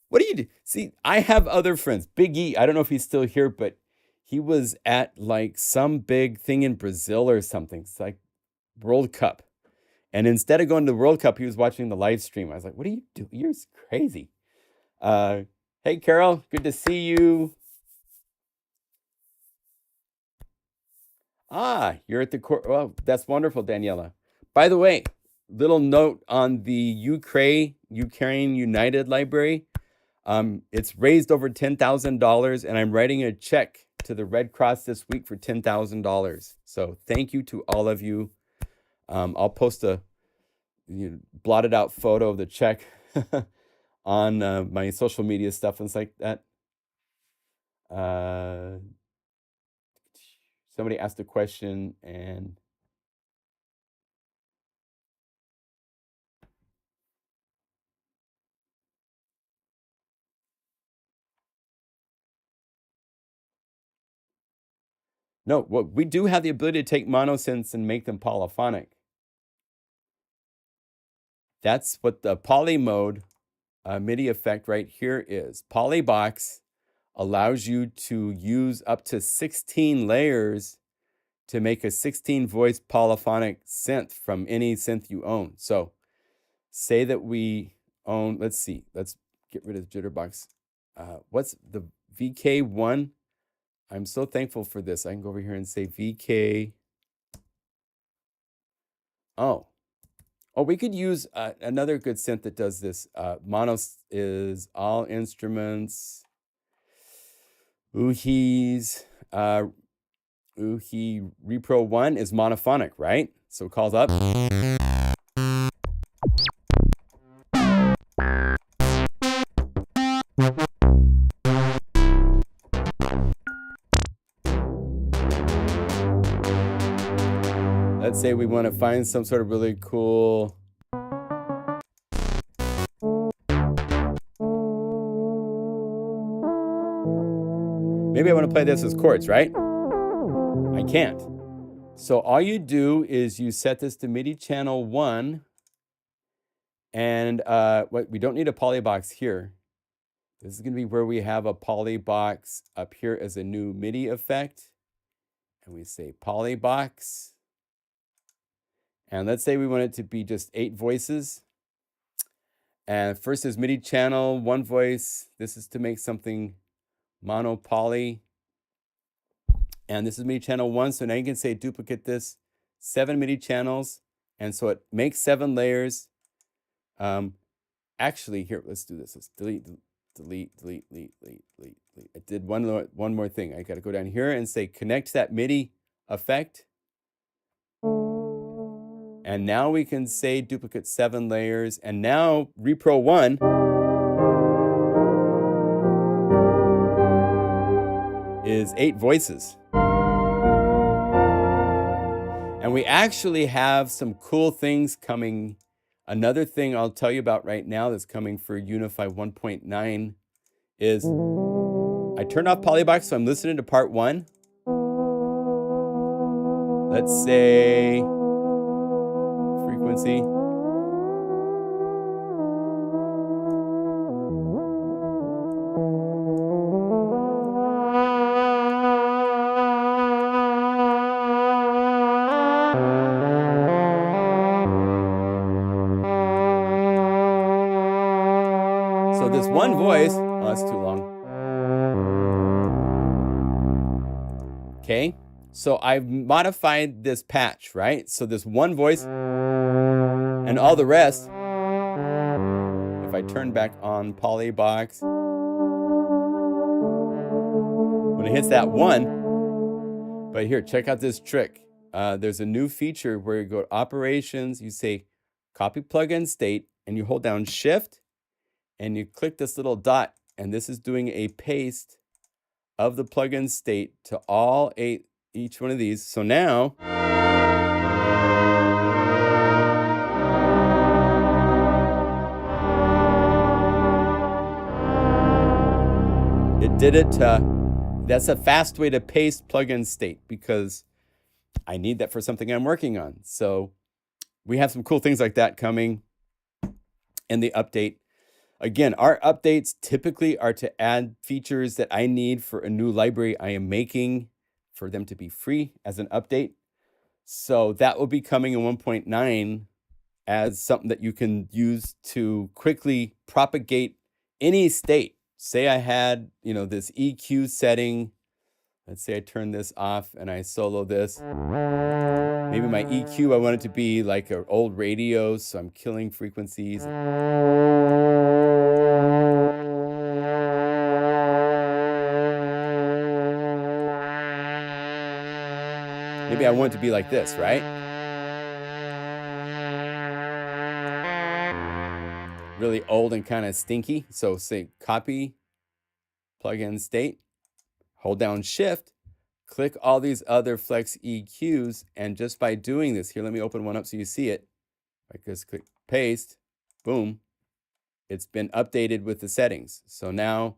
What do you do? See, I have other friends. Big E, I don't know if he's still here, but he was at like some big thing in Brazil or something. It's like World Cup. And instead of going to the World Cup, he was watching the live stream. I was like, what do you do? You're crazy. Hey, Carol, good to see you. Ah, you're at the court. Well, that's wonderful, Daniela. By the way, little note on the Ukraine United Library. It's raised over $10,000, and I'm writing a check to the Red Cross this week for $10,000. So thank you to all of you. I'll post a blotted out photo of the check on my social media stuff and things like that. Somebody asked a question and no, well, we do have the ability to take monosynths and make them polyphonic. That's what the PolyMode MIDI effect right here is. Polybox allows you to use up to 16 layers to make a 16 voice polyphonic synth from any synth you own. So say that we own, let's see, let's get rid of the jitterbox. What's the VK1? I'm so thankful for this. I can go over here and say VK. Oh, we could use another good synth that does this. Monos is all instruments. Uhi's Uhi Repro 1 is monophonic, right? So it calls up. Let's say we want to find some sort of really cool maybe I want to play this as chords, right? I can't. So all you do is you set this to MIDI channel 1, and we don't need a polybox here. This is going to be where we have a polybox up here as a new MIDI effect, and we say polybox. And let's say we want it to be just 8 voices. And first is MIDI channel 1 voice. This is to make something mono poly. And this is MIDI channel 1. So now you can say duplicate this 7 MIDI channels. And so it makes 7 layers. Actually, here, let's do this. Let's delete. I did one more thing. I got to go down here and say connect that MIDI effect. And now we can say duplicate 7 layers. And now Repro 1 is 8 voices. And we actually have some cool things coming. Another thing I'll tell you about right now that's coming for Unify 1.9 is I turned off polybox, so I'm listening to part 1. Let's say frequency. So this one voice, oh, that's too long. Okay. So I've modified this patch, right? So this one voice and all the rest, if I turn back on polybox, when it hits that 1, but here, check out this trick. There's a new feature where you go to operations, you say copy plugin state, and you hold down shift, and you click this little dot, and this is doing a paste of the plugin state to all 8, each one of these. So now it did it to, that's a fast way to paste plugin state because I need that for something I'm working on. So we have some cool things like that coming in the update. Again, our updates typically are to add features that I need for a new library I am making for them to be free as an update. So that will be coming in 1.9 as something that you can use to quickly propagate any state. Say I had, this EQ setting. Let's say I turn this off and I solo this. Maybe my EQ, I want it to be like an old radio, so I'm killing frequencies. Maybe I want it to be like this, right? Really old and kind of stinky. So say copy, plugin state, hold down shift, click all these other flex EQs, and just by doing this, here, let me open one up so you see it. I just click paste, boom. It's been updated with the settings. So now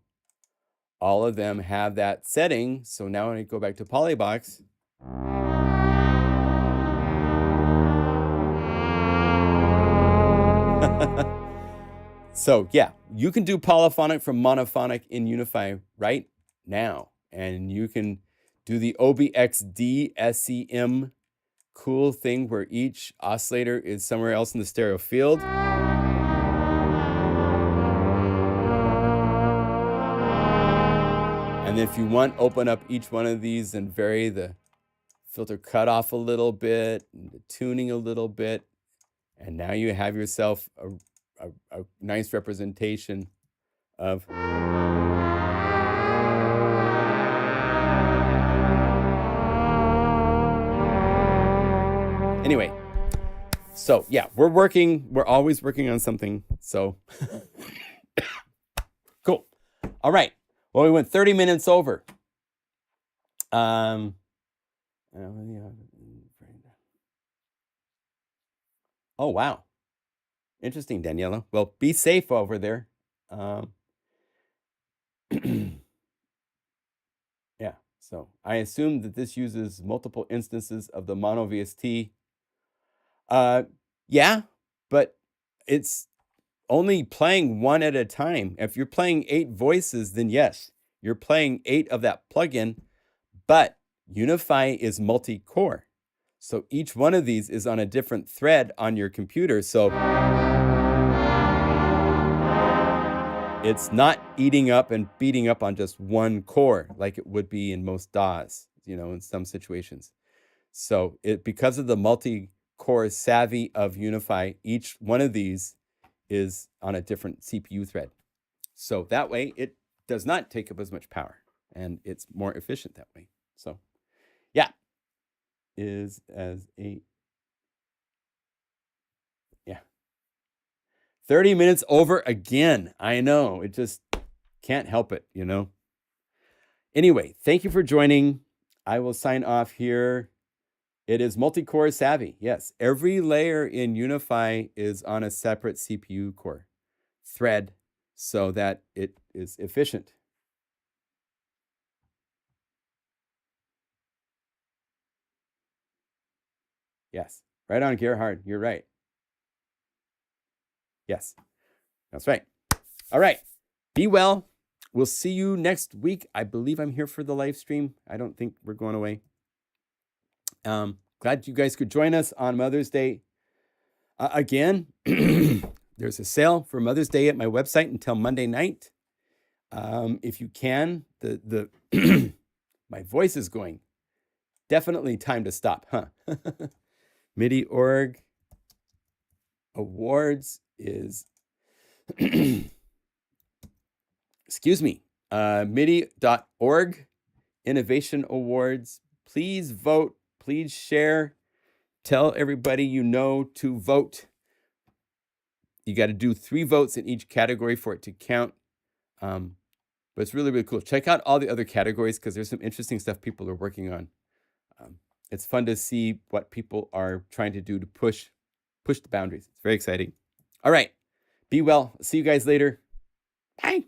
all of them have that setting. So now when I go back to polybox, so yeah, you can do polyphonic from monophonic in Unify, right? now, and you can do the OBXD SEM cool thing where each oscillator is somewhere else in the stereo field. And if you want, open up each one of these and vary the filter cutoff a little bit, and the tuning a little bit, and now you have yourself a nice representation of anyway. So yeah, we're always working on something. So cool. All right. Well, we went 30 minutes over. Oh wow. Interesting, Daniela. Well, be safe over there. Yeah, so I assume that this uses multiple instances of the mono VST. Yeah, but it's only playing one at a time. If you're playing 8 voices, then yes, you're playing 8 of that plugin, but Unify is multi-core. So each one of these is on a different thread on your computer. So it's not eating up and beating up on just one core like it would be in most DAWs, you know, in some situations. So because of the multi-core savvy of Unify, each one of these is on a different CPU thread. So that way it does not take up as much power and it's more efficient that way. So yeah, is as a, yeah. 30 minutes over again. I know, it just can't help it, you know. Anyway, thank you for joining. I will sign off here. It is multi-core savvy. Yes, every layer in Unify is on a separate CPU core thread so that it is efficient. Yes, right on, Gerhard. You're right. Yes, that's right. All right, be well. We'll see you next week. I believe I'm here for the live stream. I don't think we're going away. Glad you guys could join us on Mother's Day. Again, there's a sale for Mother's Day at my website until Monday night. If you can, my voice is going. Definitely time to stop, huh? MIDI org awards is, excuse me, MIDI.org Innovation Awards. Please vote, please share, tell everybody you know to vote. You got to do 3 votes in each category for it to count. But it's really, really cool. Check out all the other categories because there's some interesting stuff people are working on. It's fun to see what people are trying to do to push the boundaries. It's very exciting. All right. Be well. See you guys later. Bye.